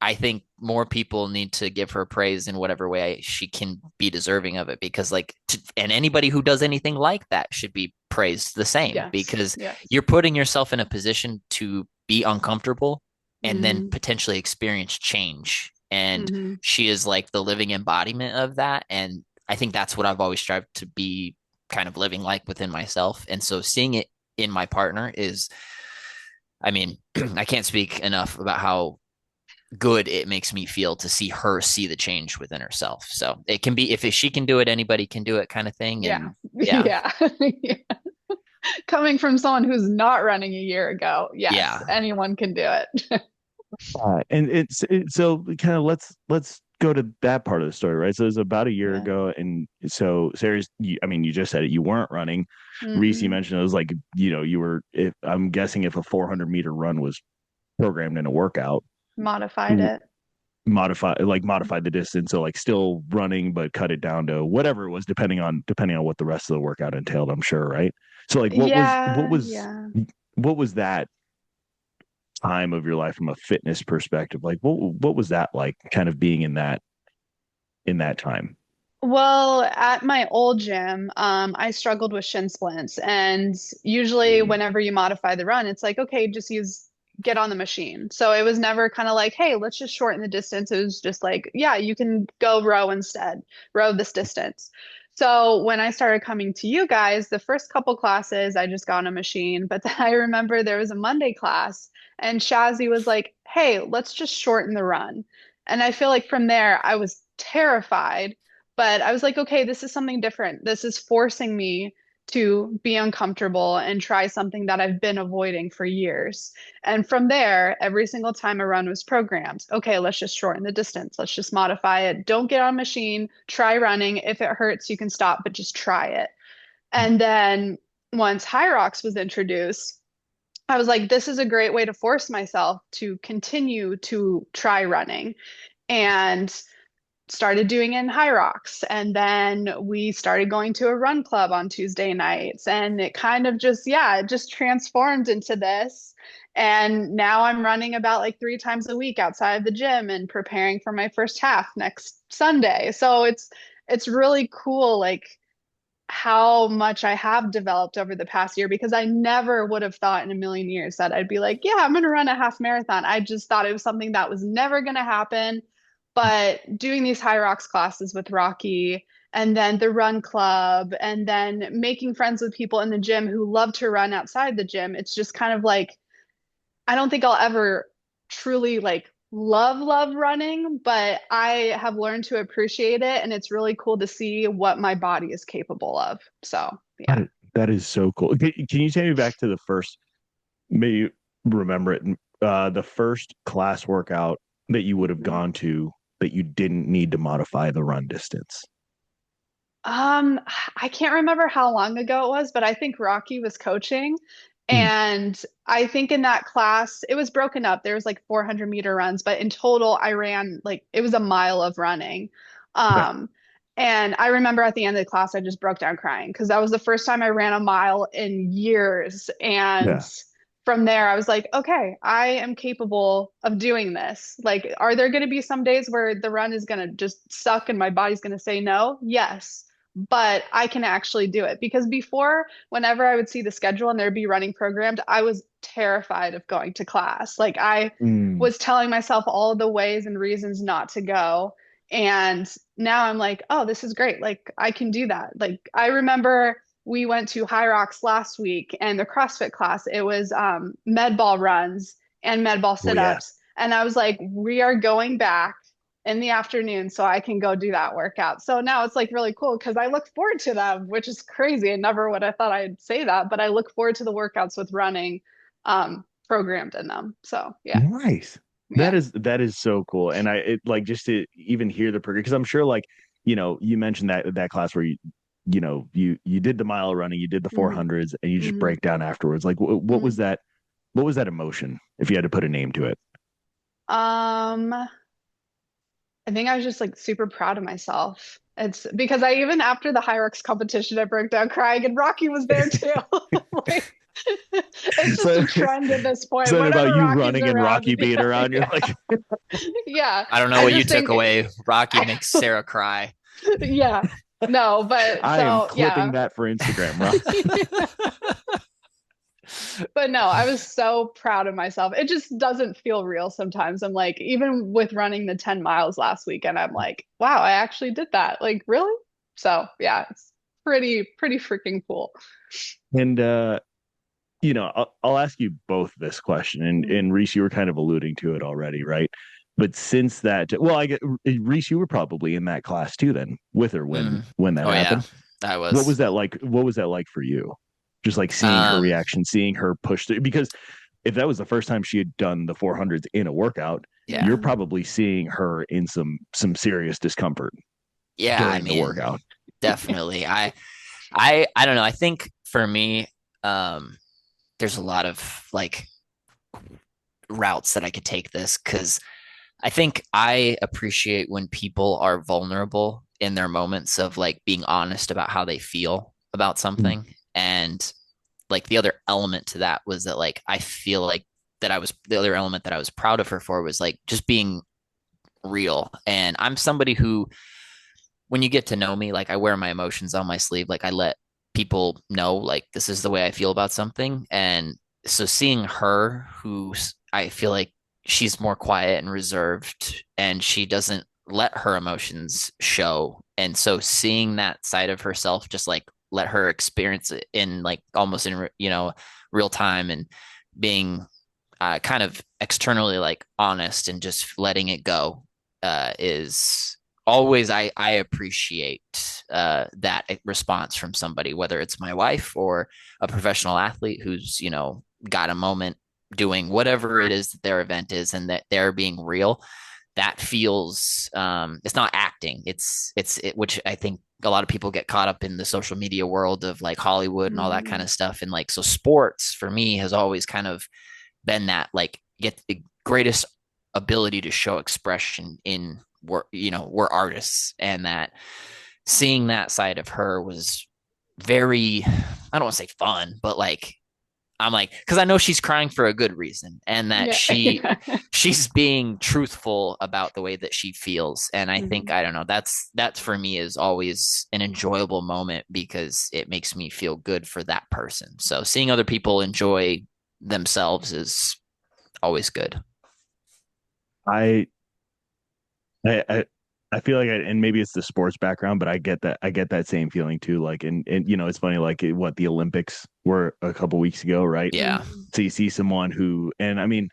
I think more people need to give her praise in whatever way she can be deserving of it, because like, and anybody who does anything like that should be praised the same, Yes. because Yes. you're putting yourself in a position to be uncomfortable and then potentially experience change. And she is like the living embodiment of that. And I think that's what I've always strived to be kind of living like within myself. And so seeing it in my partner is, I mean, I can't speak enough about how good it makes me feel to see her see the change within herself. So it can be, if she can do it, anybody can do it kind of thing. Yeah. And yeah. Yeah. Coming from someone who's not running a year ago, yes, Yeah. anyone can do it. and so kind of let's go to that part of the story, right? So it was about a year Yeah. ago, and so Sara's, I mean, you just said it, you weren't running. Reece, you Mhm. mentioned it was like, you were, if I'm guessing if a 400-meter run was programmed in a workout, Modified it. modify the distance, so like still running but cut it down to whatever it was, depending on what the rest of the workout entailed, I'm sure, right? So like Yeah. what was that time of your life from a fitness perspective? Like what was that like, kind of being in that time? Well, at my old gym, I struggled with shin splints, and usually whenever you modify the run, it's like, okay, get on the machine. So it was never kind of like, hey, let's just shorten the distance. It was just like, yeah, you can go row instead, row this distance. So when I started coming to you guys, the first couple classes, I just got on a machine. But then I remember there was a Monday class, and Shazzy was like, hey, let's just shorten the run. And I feel like from there, I was terrified, but I was like, okay, this is something different. This is forcing me to be uncomfortable and try something that I've been avoiding for years. And from there, every single time a run was programmed, okay, let's just shorten the distance. Let's just modify it. Don't get on a machine. Try running. If it hurts, you can stop, but just try it. And then once Hyrox was introduced, I was like, this is a great way to force myself to continue to try running. And started doing it in Hyrox. And then we started going to a run club on Tuesday nights. And it kind of just, yeah, it just transformed into this. And now I'm running about like 3 times a week outside of the gym and preparing for my first half next Sunday. So it's really cool, like how much I have developed over the past year because I never would have thought in a million years that I'd be like, yeah, I'm going to run a half marathon. I just thought it was something that was never going to happen. But doing these Hyrox classes with Rocky and then the run club and then making friends with people in the gym who love to run outside the gym, it's just kind of like, I don't think I'll ever truly like love running, but I have learned to appreciate it and it's really cool to see what my body is capable of. So, yeah. That is so cool. Can you take me back to the first, maybe remember it, the first class workout that you would have gone to that you didn't need to modify the run distance? Um, I can't remember how long ago it was, but I think Rocky was coaching. Mm, And I think in that class, it was broken up. There was like 400-meter runs, but in total, I ran like it was a mile of running. okay. Um, and I remember at the end of the class, I just broke down crying because that was the first time I ran a mile in years. And Yeah. from there, I was like, okay, I am capable of doing this. Like, are there going to be some days where the run is going to just suck and my body's going to say no? Yes, but I can actually do it because before, whenever I would see the schedule and there'd be running programmed, I was terrified of going to class. Like I Mm, was telling myself all the ways and reasons not to go. And now I'm like, oh, this is great. Like I can do that. Like I remember we went to Hyrox last week and the CrossFit class, it was med ball runs and med ball oh yeah. sit-ups. And I was like, we are going back in the afternoon so I can go do that workout. So now it's like really cool because I look forward to them, which is crazy. I never would have thought I'd say that, but I look forward to the workouts with running programmed in them. So yeah, Nice. yeah. That is so cool. And like just to even hear the program, because I'm sure like, you mentioned that class where you did the mile running, you did the Hmm. 400s and you just Hmm. break down afterwards. Like what Hmm. was that? What was that emotion if you had to put a name to it? I think I was just like super proud of myself. It's because I even after the Hyrox competition, I broke down crying and Rocky was there too. Like it's just So a trend at this point. something about Whenever you Rocky's running and around, Rocky being yeah, around, you're yeah, like, yeah. I don't know I what you just took think, away. Rocky makes Sara cry. yeah, no, but I am so clipping yeah. that for Instagram, Rob. But no, I was so proud of myself. It just doesn't feel real sometimes. I'm like, even with running the 10 miles last weekend, I'm like, wow, I actually did that. Like, really? So yeah, it's pretty freaking cool. And I'll ask you both this question, and Mhm. Reece, you were kind of alluding to it already, right? But since that, well, I get Reece, you were probably in that class too, then with her when Mm. that Oh yeah, happened. I What was. was that like? What was that like for you? Just like seeing her Um, reaction, seeing her push through. Because if that was the first time she had done the 400s in a workout, yeah, you're Mhm. probably seeing her in some serious discomfort yeah. I during the mean, workout. definitely. I don't know. I think for me, there's a lot of like routes that I could take this because I think I appreciate when people are vulnerable in their moments of like being honest about how they feel about Mm, something. And like the other element to that was that like I feel like that I was the other element that I was proud of her for was like just being real. And I'm somebody who, when you get to know me, like I wear my emotions on my sleeve. Like I let people know like this is the way I feel about something. And so seeing her, who I feel like she's more quiet and reserved, and she doesn't let her emotions show. And so seeing that side of herself, just like let her experience it in like almost in real time, and being kind of externally like honest and just letting it go is always I appreciate that response from somebody, whether it's my wife or a professional athlete who's got a moment doing whatever it is that their event is and that they're being real. That feels it's not acting. Which I think a lot of people get caught up in the social media world of like Hollywood and all that kind Mhm. of stuff. And like so sports for me has always kind of been that like get the greatest ability to show expression in we're artists, and that seeing that side of her was very, I don't want to say fun, but like I'm like, because I know she's crying for a good reason, and that Yeah. she's being truthful about the way that she feels. And I think, Mhm. I don't know, that's for me is always an enjoyable moment because it makes me feel good for that person. So seeing other people enjoy themselves is always good. I I I feel like and maybe it's the sports background, but I get that same feeling too. Like, and it's funny, like what the Olympics were a couple weeks ago, right? Yeah. Mhm. So you see someone who, and I mean,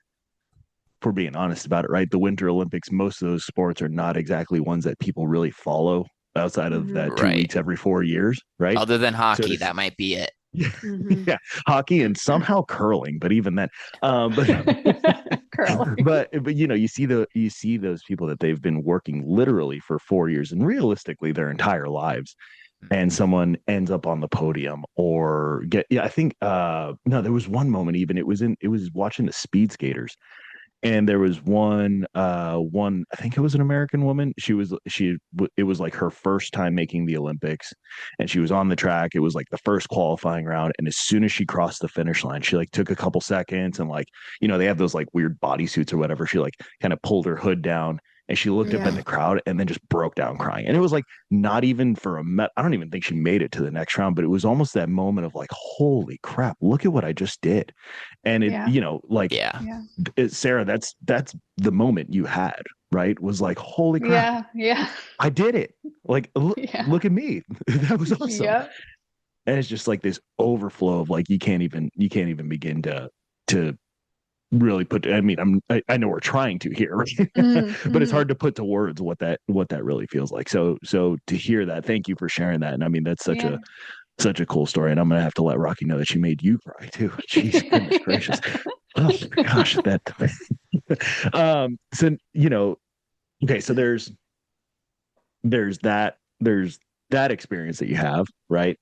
if we're being honest about it, right? The Winter Olympics, most of those sports are not exactly ones that people really follow outside of that Mhm. two Right. weeks every 4 years, right? Other than So hockey, to that might be it. Mhm. yeah, hockey and somehow curling, but even then, but Curling. but you see those people that they've been working literally for 4 years and realistically their entire lives, and someone ends up on the podium or get I think no, there was one moment, even it was watching the speed skaters, and there was one, I think it was an American woman. It was like her first time making the Olympics, and she was on the track. It was like the first qualifying round, and as soon as she crossed the finish line, she like took a couple seconds, and like, they have those like weird bodysuits or whatever. She like kind of pulled her hood down, and she looked up in Yeah. the crowd and then just broke down crying. And it was like not even for I don't even think she made it to the next round, but it was almost that moment of like, holy crap, look at what I just did. And it, Yeah. like, Yeah. Yeah. Sarah, that's the moment you had, right? Was like, holy crap, Yeah. Yeah. I did it. Like, Yeah. look at me. That was awesome. Yep. And it's just like this overflow of like, you can't even begin to really put, I mean, I know we're trying to here, right? But it's hard Mm-hmm. to put to words what that really feels like. So to hear that, thank you for sharing that. And I mean, that's Yeah. such a cool story. And I'm gonna have to let Rocky know that she made you cry too. Jeez, goodness gracious. Oh my gosh, that so okay, so there's that experience that you have, right?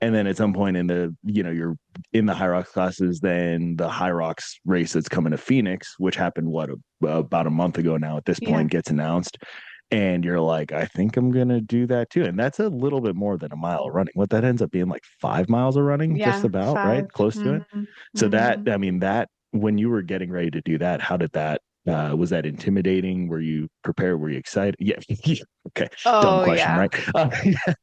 And then at some point in you're in the Hyrox classes, then the Hyrox race that's coming to Phoenix, which happened about a month ago now at this Yeah. point, gets announced. And you're like, I think I'm gonna do that too. And that's a little bit more than a mile of running. What that ends up being like 5 miles of running, just Yeah. about, right? 5. Close to it. Mm-hmm. So that, Mm-hmm. I mean, that when you were getting ready to do that, how did that was that intimidating? Were you prepared? Were you excited? Yeah. Okay. Dumb Oh, question, yeah. right?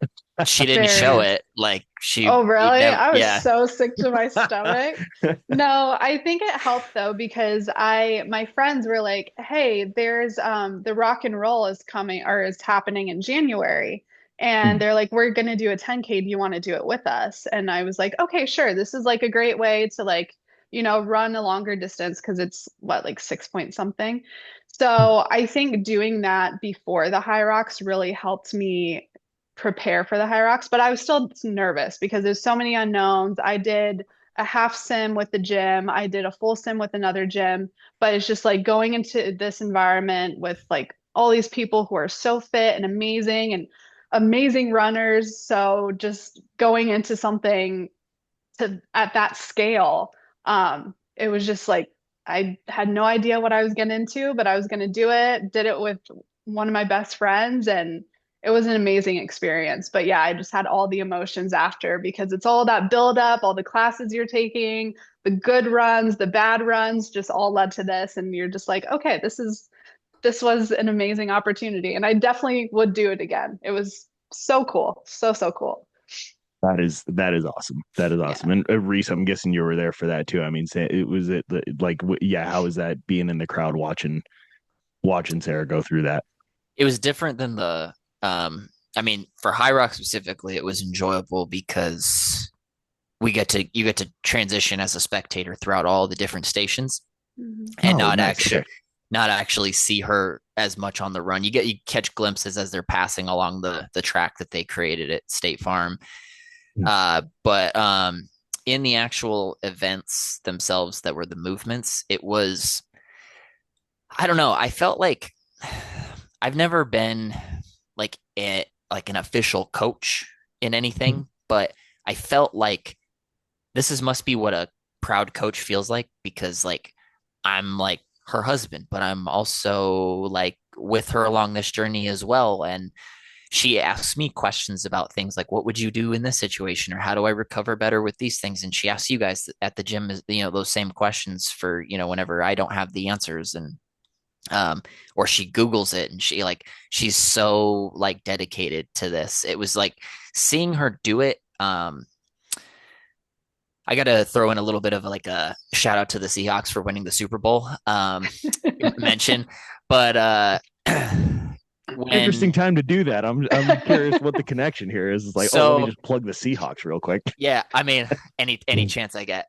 She didn't show Very. it. Like she Oh, really? never, I was yeah. so sick to my stomach. No, I think it helped though because my friends were like, "Hey, there's the rock and roll is coming or is happening in January." And they're like, "We're gonna do a 10K. Do you want to do it with us?" And I was like, "Okay, sure. This is like a great way to like, run a longer distance because it's what, like 6 point something." So I think doing that before the High Rocks really helped me prepare for the High Rocks, but I was still nervous because there's so many unknowns. I did a half sim with the gym, I did a full sim with another gym, but it's just like going into this environment with like all these people who are so fit and amazing runners. So just going into something to at that scale, it was just like I had no idea what I was getting into, but I was going to do it. Did it with one of my best friends, and it was an amazing experience. But yeah, I just had all the emotions after because it's all that build up, all the classes you're taking, the good runs, the bad runs, just all led to this, and you're just like, okay, this was an amazing opportunity, and I definitely would do it again. It was so cool, so cool. That is awesome. That is awesome. Yeah. And Reece, I'm guessing you were there for that too. I mean, say it was like yeah. How was that being in the crowd watching Sarah go through that? It was different than I mean, for High Rock specifically, it was enjoyable because you get to transition as a spectator throughout all the different stations Mhm. and Oh, nice. Okay. not actually see her as much on the run. You catch glimpses as they're passing along the track that they created at State Farm. But in the actual events themselves that were the movements, it was, I don't know. I felt like I've never been like an official coach in anything, but I felt like must be what a proud coach feels like because like I'm like her husband, but I'm also like with her along this journey as well. And she asks me questions about things like, what would you do in this situation? Or how do I recover better with these things? And she asks you guys at the gym, those same questions for, whenever I don't have the answers. And, or she Googles it, and she's so like dedicated to this. It was like seeing her do it. I got to throw in a little bit of like a shout out to the Seahawks for winning the Super Bowl mention, but interesting time to do that. I'm curious what the connection here is. It's like, let me just plug the Seahawks real quick. Yeah, I mean, any chance I get.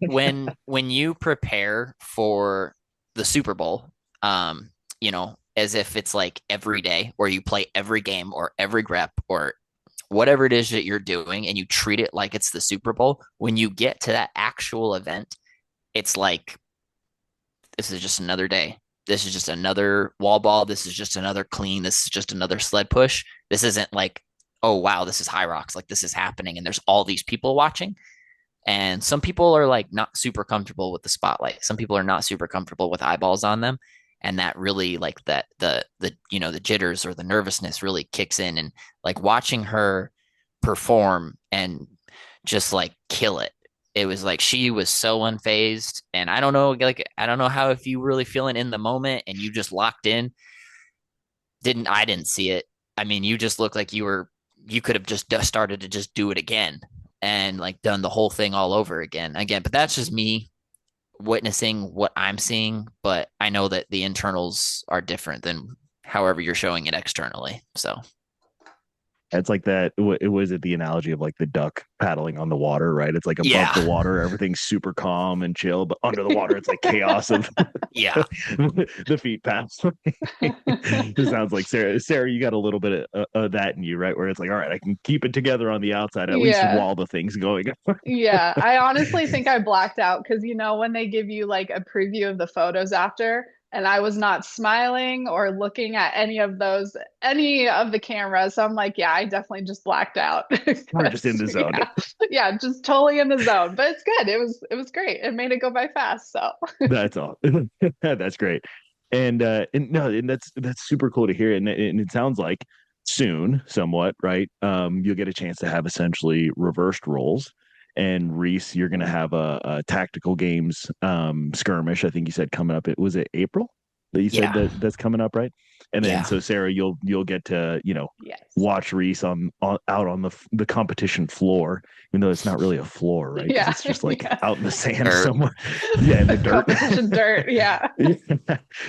When you prepare for the Super Bowl, as if it's like every day, or you play every game or every rep or whatever it is that you're doing, and you treat it like it's the Super Bowl, when you get to that actual event, it's like, this is just another day. This is just another wall ball. This is just another clean. This is just another sled push. This isn't like, oh, wow, this is Hyrox. Like, this is happening, and there's all these people watching. And some people are like not super comfortable with the spotlight. Some people are not super comfortable with eyeballs on them. And that really, like, that the jitters or the nervousness really kicks in. And like watching her perform and just like kill it, it was like she was so unfazed. And I don't know how, if you really feeling in the moment and you just locked in. I didn't see it. I mean, you just looked like you could have just started to just do it again and like done the whole thing all over again. But that's just me witnessing what I'm seeing, but I know that the internals are different than however you're showing it externally. So it's like that. It was the analogy of like the duck paddling on the water, right? It's like above the water, everything's super calm and chill, but under the water, it's like chaos of the feet pass. It sounds like Sara, you got a little bit of that in you, right? Where it's like, all right, I can keep it together on the outside, at least while the thing's going. Yeah, I honestly think I blacked out because when they give you like a preview of the photos after, and I was not smiling or looking at any of the cameras. So I'm like, yeah, I definitely just blacked out. We're just in the zone. Yeah, just totally in the zone. But it's good. It was great. It made it go by fast. So that's all. That's great. And that's super cool to hear. And it sounds like soon, somewhat, right? You'll get a chance to have essentially reversed roles. And Reece, you're going to have a tactical games skirmish. I think you said coming up. Was it April that you said that's coming up, right? And then so Sara, you'll get to watch Reece out on the competition floor, even though it's not really a floor, right? Yeah, it's just like out in the sand somewhere. Yeah, in the dirt. Competition dirt. Yeah.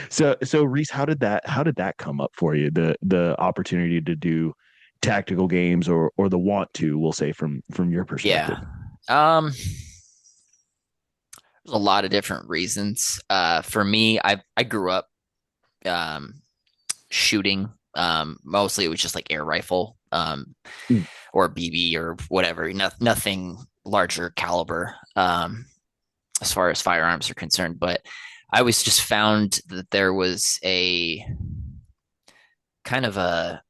So Reece, how did that come up for you? The opportunity to do tactical games or the want to, we'll say, from your perspective. There's a lot of different reasons. For me, I grew up shooting. Mostly it was just like air rifle or BB or whatever. Nothing larger caliber as far as firearms are concerned. But I always just found that there was a kind of a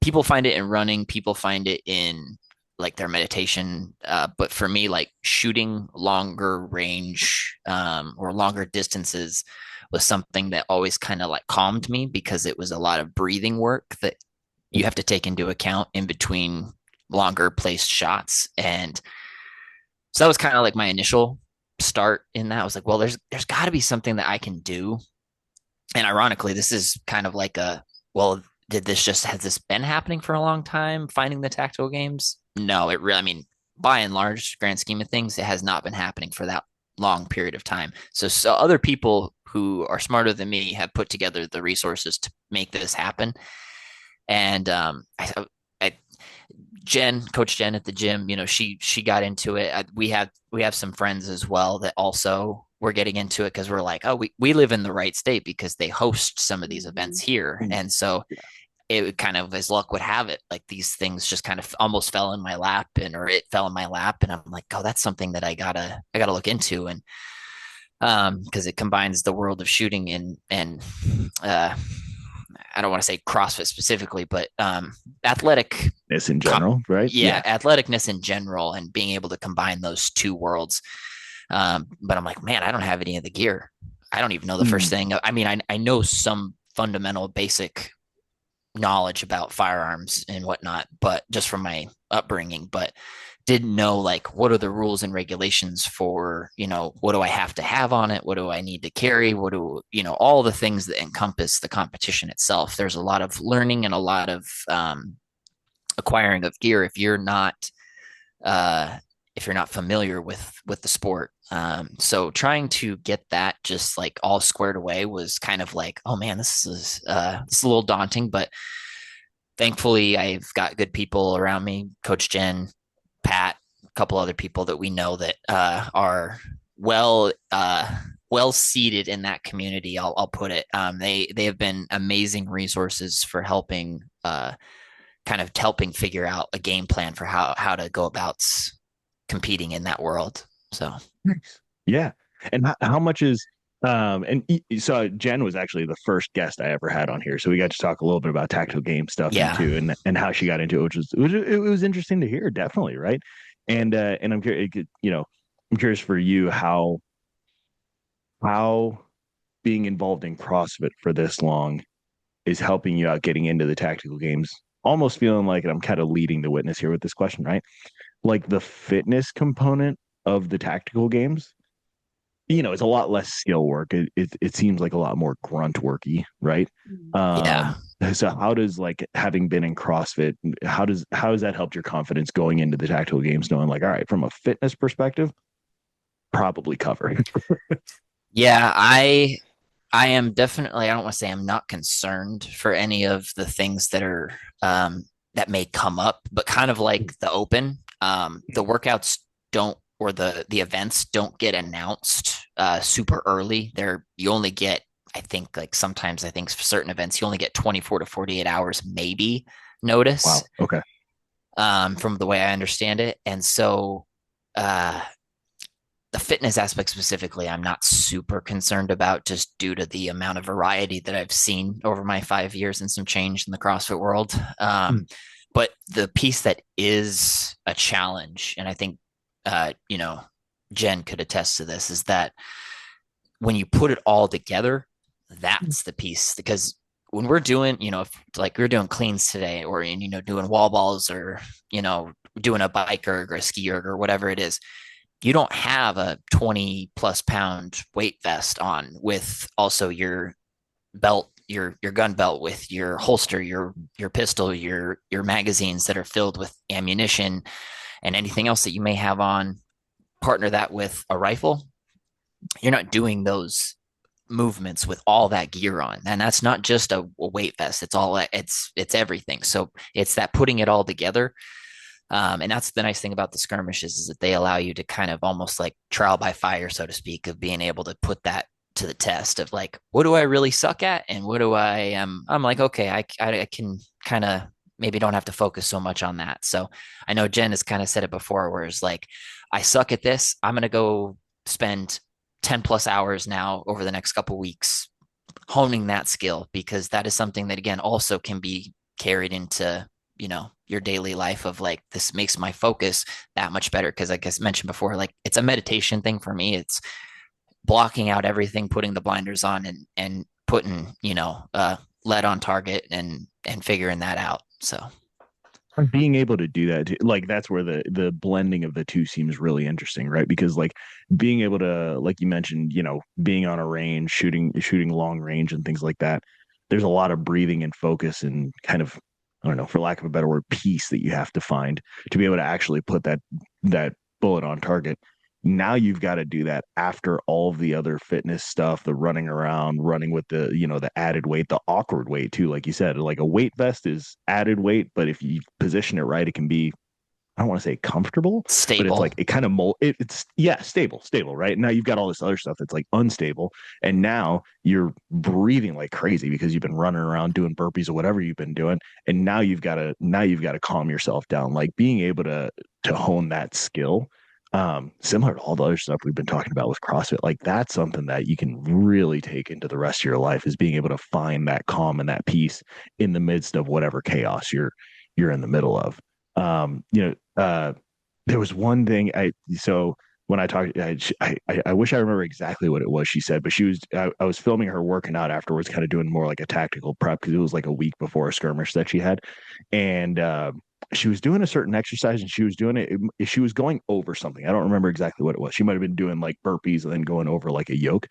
people find it in running, people find it in like their meditation, but for me, like shooting longer range or longer distances was something that always kind of like calmed me, because it was a lot of breathing work that you have to take into account in between longer placed shots. And so that was kind of like my initial start in that. I was like, well, there's got to be something that I can do. And ironically, this is kind of like has this been happening for a long time, finding the tactical games? No, by and large, grand scheme of things, it has not been happening for that long period of time. So other people who are smarter than me have put together the resources to make this happen. And Coach Jen at the gym, she got into it. We have some friends as well that also were getting into it, because we're like, oh, we live in the right state because they host some of these events here. And so it kind of, as luck would have it, like these things just kind of almost fell in my lap, or it fell in my lap. And I'm like, oh, that's something that I gotta look into. And because it combines the world of shooting and I don't want to say CrossFit specifically, but athleticness in general, right? Yeah, athleticness in general, and being able to combine those two worlds. But I'm like, man, I don't have any of the gear. I don't even know the first thing. I mean, I know some fundamental basic knowledge about firearms and whatnot, but just from my upbringing, but didn't know like what are the rules and regulations for, what do I have to have on it? What do I need to carry? What do, all the things that encompass the competition itself. There's a lot of learning and a lot of acquiring of gear if you're not familiar with the sport. So trying to get that just like all squared away was kind of like, oh man, this is a little daunting, but thankfully I've got good people around me, Coach Jen, Pat, a couple other people that we know that are well seated in that community. I'll put it. They have been amazing resources for helping helping figure out a game plan for how to go about competing in that world. So yeah. And how much is so Jen was actually the first guest I ever had on here, so we got to talk a little bit about tactical game stuff too, and how she got into it, it was interesting to hear, definitely, right? And I'm curious, I'm curious for you how being involved in CrossFit for this long is helping you out getting into the tactical games. Almost feeling like, and I'm kind of leading the witness here with this question, right? Like the fitness component of the tactical games, it's a lot less skill work. It seems like a lot more grunt worky, right? Yeah. So how does, like, having been in CrossFit, how has that helped your confidence going into the tactical games, knowing like, all right, from a fitness perspective, probably cover. Yeah, I am definitely, I don't want to say I'm not concerned for any of the things that are that may come up, but kind of like the open, the workouts don't, or the events don't get announced super early. You only get, I think, like sometimes I think for certain events you only get 24 to 48 hours maybe notice. Wow. Okay. From the way I understand it. And so the fitness aspect specifically, I'm not super concerned about, just due to the amount of variety that I've seen over my 5 years and some change in the CrossFit world. But the piece that is a challenge, and I think, Jen could attest to this, is that when you put it all together, that's the piece. Because when we're doing, if like we're doing cleans today, or, doing wall balls, or, doing a bike erg or a ski erg or whatever it is, you don't have a 20 plus pound weight vest on with also your belt, your gun belt, with your holster, your pistol, your magazines that are filled with ammunition, and anything else that you may have on. Partner that with a rifle. You're not doing those movements with all that gear on, and that's not just a weight vest. It's everything. So it's that putting it all together. And that's the nice thing about the skirmishes, is that they allow you to kind of almost like trial by fire, so to speak, of being able to put that to the test of like, what do I really suck at? And what do I'm like, okay, I can kind of maybe don't have to focus so much on that. So I know Jen has kind of said it before, where it's like, I suck at this. I'm going to go spend 10 plus hours now over the next couple of weeks honing that skill, because that is something that, again, also can be carried into, your daily life of like, this makes my focus that much better. Cause like I mentioned before, like it's a meditation thing for me. It's blocking out everything, putting the blinders on, and putting, lead on target, and figuring that out. So being able to do that, like, that's where the blending of the two seems really interesting, right? Because like being able to, like you mentioned, being on a range, shooting long range and things like that, there's a lot of breathing and focus and kind of, I don't know, for lack of a better word, peace that you have to find to be able to actually put that bullet on target. Now you've got to do that after all of the other fitness stuff, the running around, running with the, the added weight, the awkward weight too. Like you said, like a weight vest is added weight, but if you position it right, it can be, I don't want to say comfortable, stable. But it's like, it kind of it's stable, right? Now you've got all this other stuff that's like unstable, and now you're breathing like crazy because you've been running around doing burpees or whatever you've been doing, and now you've got to calm yourself down. Like being able to hone that skill, similar to all the other stuff we've been talking about with CrossFit, like that's something that you can really take into the rest of your life, is being able to find that calm and that peace in the midst of whatever chaos you're in the middle of. There was one thing when I talked, I wish I remember exactly what it was she said, but I was filming her working out afterwards, kind of doing more like a tactical prep because it was like a week before a skirmish that she had. And she was doing a certain exercise and she was doing she was going over something. I don't remember exactly what it was. She might have been doing like burpees and then going over like a yoke.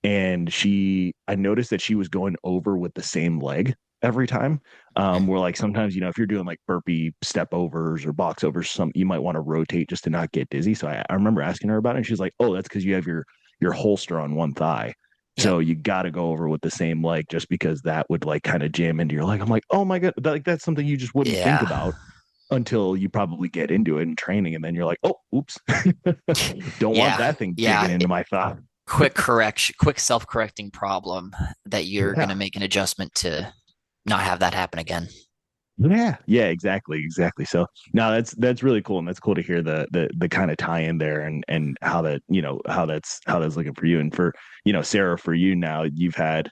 And I noticed that she was going over with the same leg every time. Where like sometimes, if you're doing like burpee step overs or box overs, you might want to rotate just to not get dizzy. So I remember asking her about it, and she's like, "Oh, that's because you have your holster on one thigh, Yep. so you got to go over with the same leg, just because that would like kind of jam into your leg." I'm like, "Oh my god, like that's something you just wouldn't think Yeah. about until you probably get into it in training, and then you're like, oh, oops, don't want that thing digging into my thigh." Quick self-correcting problem that you're going to make an adjustment to not have that happen again. Yeah, exactly. So no, that's really cool, and that's cool to hear the kind of tie in there, and how that how that's looking for you, and for Sara, for you now, you've had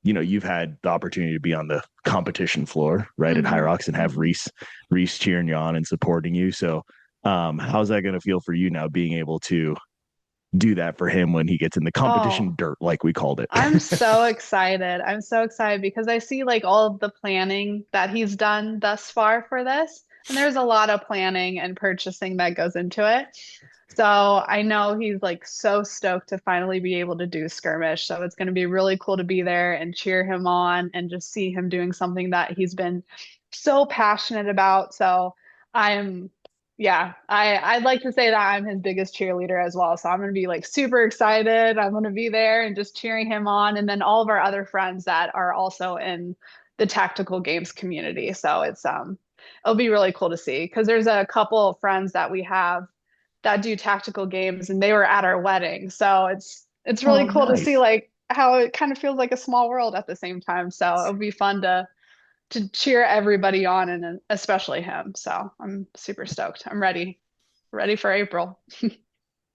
the opportunity to be on the competition floor, right, at Hyrox, and have Reece cheering you on and supporting you. So how's that going to feel for you now, being able to do that for him when he gets in the competition dirt, like we called it? I'm so excited. I'm so excited because I see like all of the planning that he's done thus far for this. And there's a lot of planning and purchasing that goes into it. So I know he's like so stoked to finally be able to do skirmish. So it's going to be really cool to be there and cheer him on and just see him doing something that he's been so passionate about. So I'm yeah, I'd like to say that I'm his biggest cheerleader as well. So I'm gonna be like super excited. I'm gonna be there and just cheering him on, and then all of our other friends that are also in the tactical games community. So it'll be really cool to see because there's a couple of friends that we have that do tactical games, and they were at our wedding. So it's really cool to see like how it kind of feels like a small world at the same time. So it'll be fun to cheer everybody on and especially him. So I'm super stoked. I'm ready for April.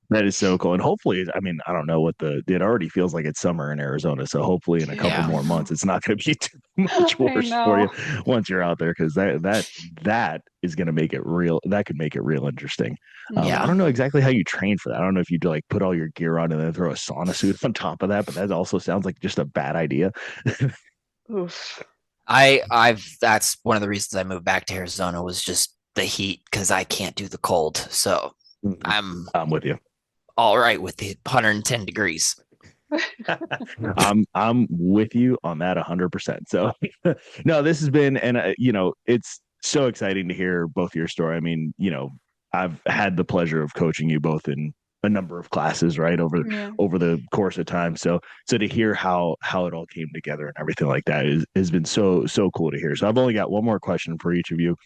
That is so cool. And hopefully, I mean, I don't know it already feels like it's summer in Arizona. So hopefully in a couple more months, it's not going to be too much worse for you once you're out there. Cause that is going to make it real. That could make it real interesting. I don't know exactly how you train for that. I don't know if you'd like put all your gear on and then throw a sauna suit on top of that, but that also sounds like just a bad idea. Oof. That's one of the reasons I moved back to Arizona was just the heat, because I can't do the cold. So I'm with you. All right with the 110 degrees. I'm with you on that 100%. So no, this has been, and it's so exciting to hear both your story. I mean, I've had the pleasure of coaching you both in a number of classes, right, over the course of time. So to hear how it all came together and everything like that has been so cool to hear. So I've only got one more question for each of you,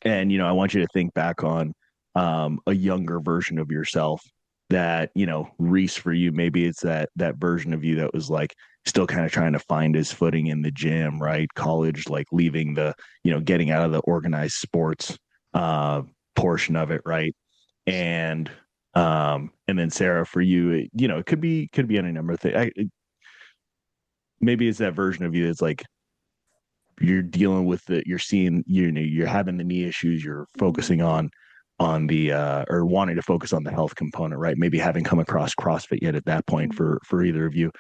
and I want you to think back on a younger version of yourself that, Reece, for you, maybe it's that version of you that was like still kind of trying to find his footing in the gym, right? College, like leaving the, getting out of the organized sports portion of it, right? And then Sara, for you, it could be any number of things. Maybe it's that version of you that's like, you're dealing with you're seeing, you're having the knee issues, you're focusing on the or wanting to focus on the health component, right? Maybe having come across CrossFit yet at that point for either of you.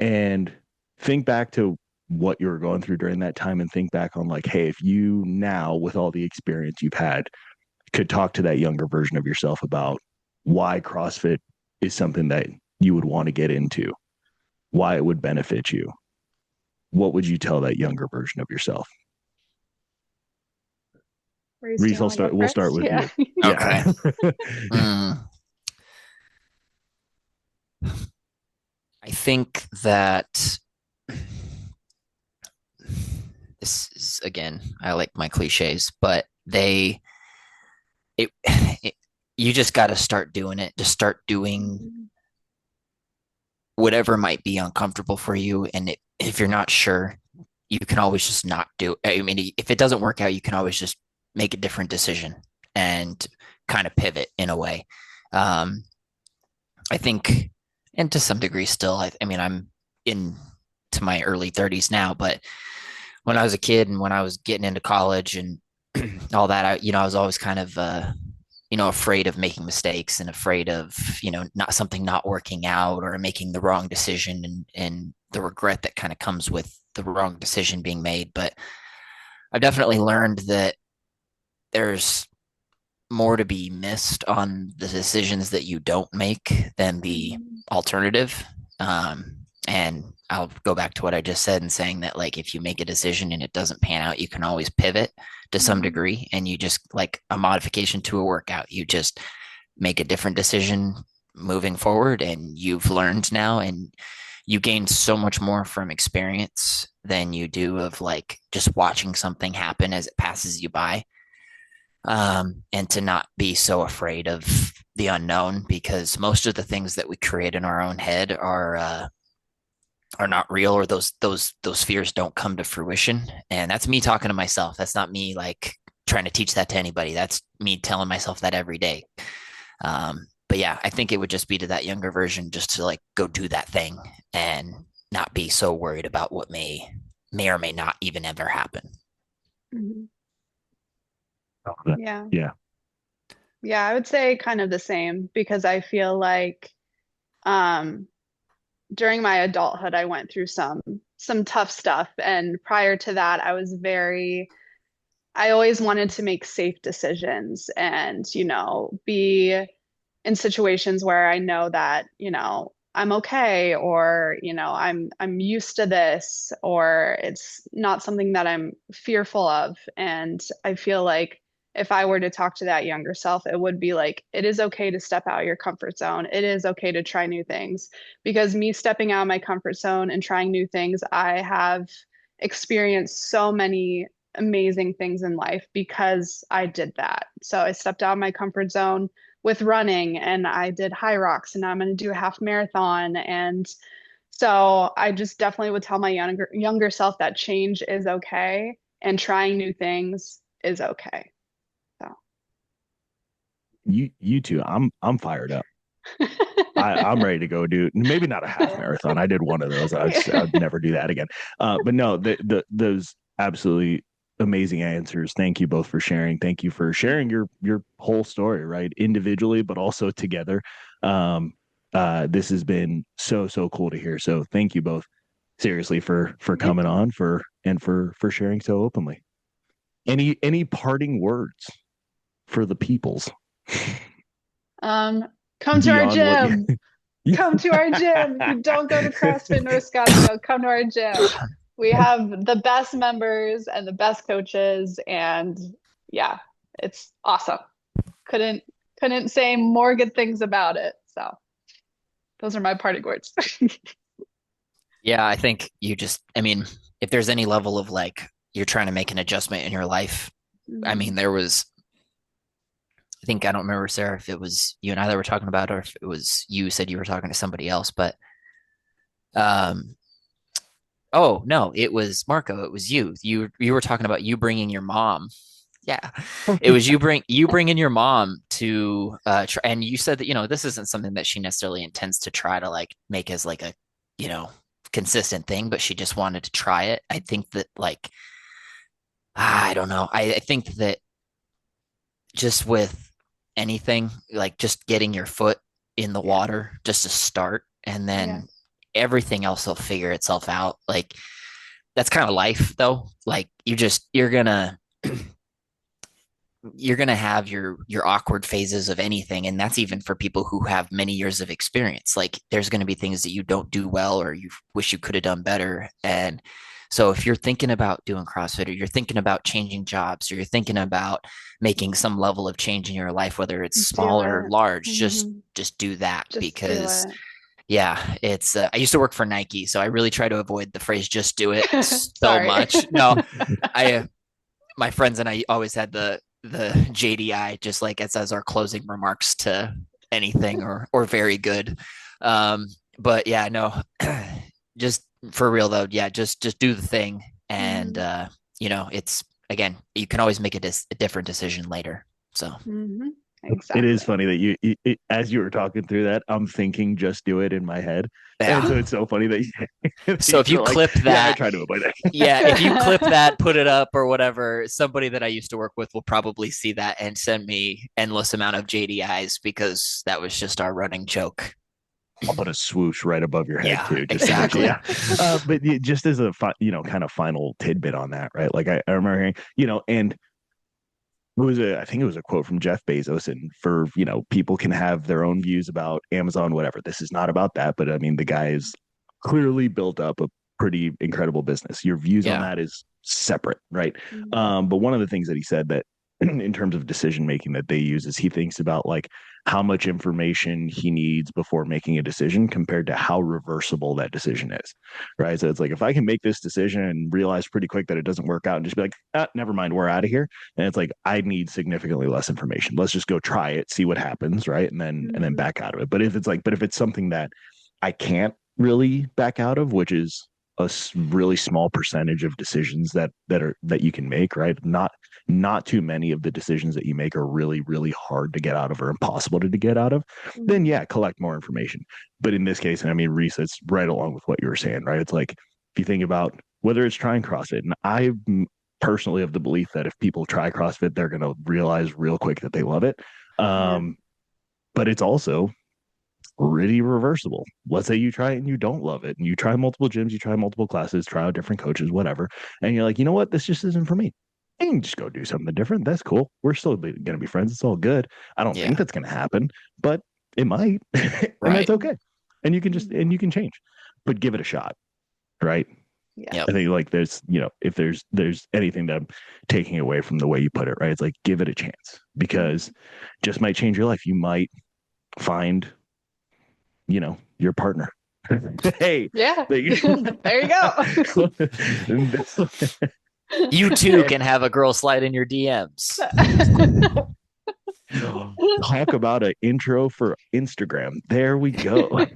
And think back to what you were going through during that time, and think back on like, hey, if you now, with all the experience you've had, could talk to that younger version of yourself about why CrossFit is something that you would want to get into, why it would benefit you, what would you tell that younger version of yourself? Reece, we'll start with you. Okay. I think that this is, again, I like my cliches, but you just got to start doing it. Just start doing whatever might be uncomfortable for you. And if you're not sure, you can always just not do it. I mean, if it doesn't work out, you can always just make a different decision and kind of pivot in a way. I think, and to some degree still, I mean, I'm into my early 30s now, but when I was a kid and when I was getting into college and all that, I was always kind of afraid of making mistakes and afraid of, not working out or making the wrong decision and the regret that kind of comes with the wrong decision being made. But I've definitely learned that there's more to be missed on the decisions that you don't make than the alternative. And I'll go back to what I just said and saying that, like, if you make a decision and it doesn't pan out, you can always pivot to some degree. And you just, like a modification to a workout, you just make a different decision moving forward. And you've learned now, and you gain so much more from experience than you do of like just watching something happen as it passes you by. And to not be so afraid of the unknown, because most of the things that we create in our own head are not real, or those fears don't come to fruition. And that's me talking to myself. That's not me like trying to teach that to anybody. That's me telling myself that every day. But yeah, I think it would just be to that younger version, just to like go do that thing and not be so worried about what may or may not even ever happen. Mm-hmm. Yeah. Yeah, I would say kind of the same, because I feel like during my adulthood I went through some tough stuff, and prior to that I always wanted to make safe decisions and, be in situations where I know that, I'm okay, or, I'm used to this, or it's not something that I'm fearful of. And I feel like if I were to talk to that younger self, it would be like, it is okay to step out of your comfort zone. It is okay to try new things. Because me stepping out of my comfort zone and trying new things, I have experienced so many amazing things in life because I did that. So I stepped out of my comfort zone with running, and I did Hyrox, and now I'm going to do a half marathon. And so I just definitely would tell my younger self that change is okay and trying new things is okay. So You two, I'm fired up. I'm ready to go do maybe not a half marathon. I did one of those. I'd never do that again. But no, those absolutely amazing answers. Thank you both for sharing. Thank you for sharing your whole story, right? Individually, but also together. This has been so cool to hear. So thank you both seriously for coming on for sharing so openly. Any parting words for the peoples? Come to our gym. Come to our gym. If you don't go to CrossFit North Scottsdale, come to our gym. We have the best members and the best coaches, and yeah, it's awesome. Couldn't say more good things about it. So those are my parting words. Yeah, I think if there's any level of like you're trying to make an adjustment in your life, I mean, I think, I don't remember, Sarah, if it was you and I that were talking about, or if it was you said you were talking to somebody else, but oh no, it was Marco. It was you. You were talking about you bringing your mom. Yeah, it was you bringing your mom to try, and you said that this isn't something that she necessarily intends to try to like make as like a consistent thing, but she just wanted to try it. I think that like I don't know. I think that just with anything, like just getting your foot in the water just to start, and then everything else will figure itself out. Like that's kind of life though. Like you're gonna have your awkward phases of anything, and that's even for people who have many years of experience. Like there's going to be things that you don't do well, or you wish you could have done better. And so if you're thinking about doing CrossFit, or you're thinking about changing jobs, or you're thinking about making some level of change in your life, whether it's small or large, just do that. Because yeah, it's I used to work for Nike, so I really try to avoid the phrase "just do it" so much. No, my friends and I always had the JDI just like as our closing remarks to anything or very good. But yeah, no, just for real though. Yeah, just do the thing. And, it's, again, you can always make a different decision later. So Exactly. It is funny that as you were talking through that, I'm thinking just do it in my head. Yeah. And so it's so funny that So if you clip that, I try to avoid that. yeah, if you clip that, put it up or whatever, somebody that I used to work with will probably see that and send me endless amount of JDIs because that was just our running joke. I'll put a swoosh right above your head too. Just exactly. But just as a kind of final tidbit on that, right? Like I remember hearing, and I think it was a quote from Jeff Bezos, and for, people can have their own views about Amazon, whatever. This is not about that, but I mean, the guy is clearly built up a pretty incredible business. Your views on that is separate, right? But one of the things that he said that in terms of decision making that they use is he thinks about like how much information he needs before making a decision compared to how reversible that decision is, right? So it's like, if I can make this decision and realize pretty quick that it doesn't work out and just be like, never mind, we're out of here. And it's like, I need significantly less information. Let's just go try it, see what happens, right? And then back out of it. But if it's something that I can't really back out of, which is a really small percentage of decisions that you can make, right? Not too many of the decisions that you make are really, really hard to get out of or impossible to get out of. Then collect more information. But in this case, and I mean, Reece, it's right along with what you were saying, right? It's like, if you think about whether it's trying CrossFit, and I personally have the belief that if people try CrossFit, they're going to realize real quick that they love it. But it's also pretty reversible. Let's say you try it and you don't love it, and you try multiple gyms, you try multiple classes, try out different coaches, whatever, and you're like, you know what, this just isn't for me. You can just go do something different. That's cool. We're still going to be friends. It's all good. I don't think that's going to happen, but it might, and that's okay. And you can change, but give it a shot, right? Yeah. I think like there's, if there's anything that I'm taking away from the way you put it, right? It's like, give it a chance, because just might change your life. You might find your partner. Hey, yeah, there you go. You too can have a girl slide in your DMs. Talk about an intro for Instagram. There we go.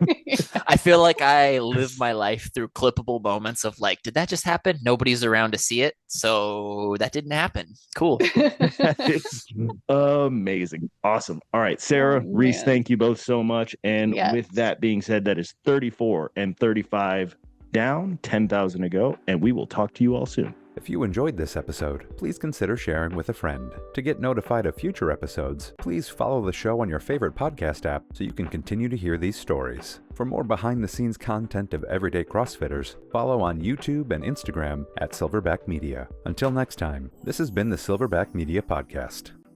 I feel like I live my life through clippable moments of like, did that just happen? Nobody's around to see it, so that didn't happen. Cool. It's amazing. Awesome. All right, Sara, Reece, thank you both so much. And with that being said, that is 34 and 35 down, 10,000 to go, and we will talk to you all soon. If you enjoyed this episode, please consider sharing with a friend. To get notified of future episodes, please follow the show on your favorite podcast app so you can continue to hear these stories. For more behind-the-scenes content of everyday CrossFitters, follow on YouTube and Instagram at Silverback Media. Until next time, this has been the Silverback Media Podcast.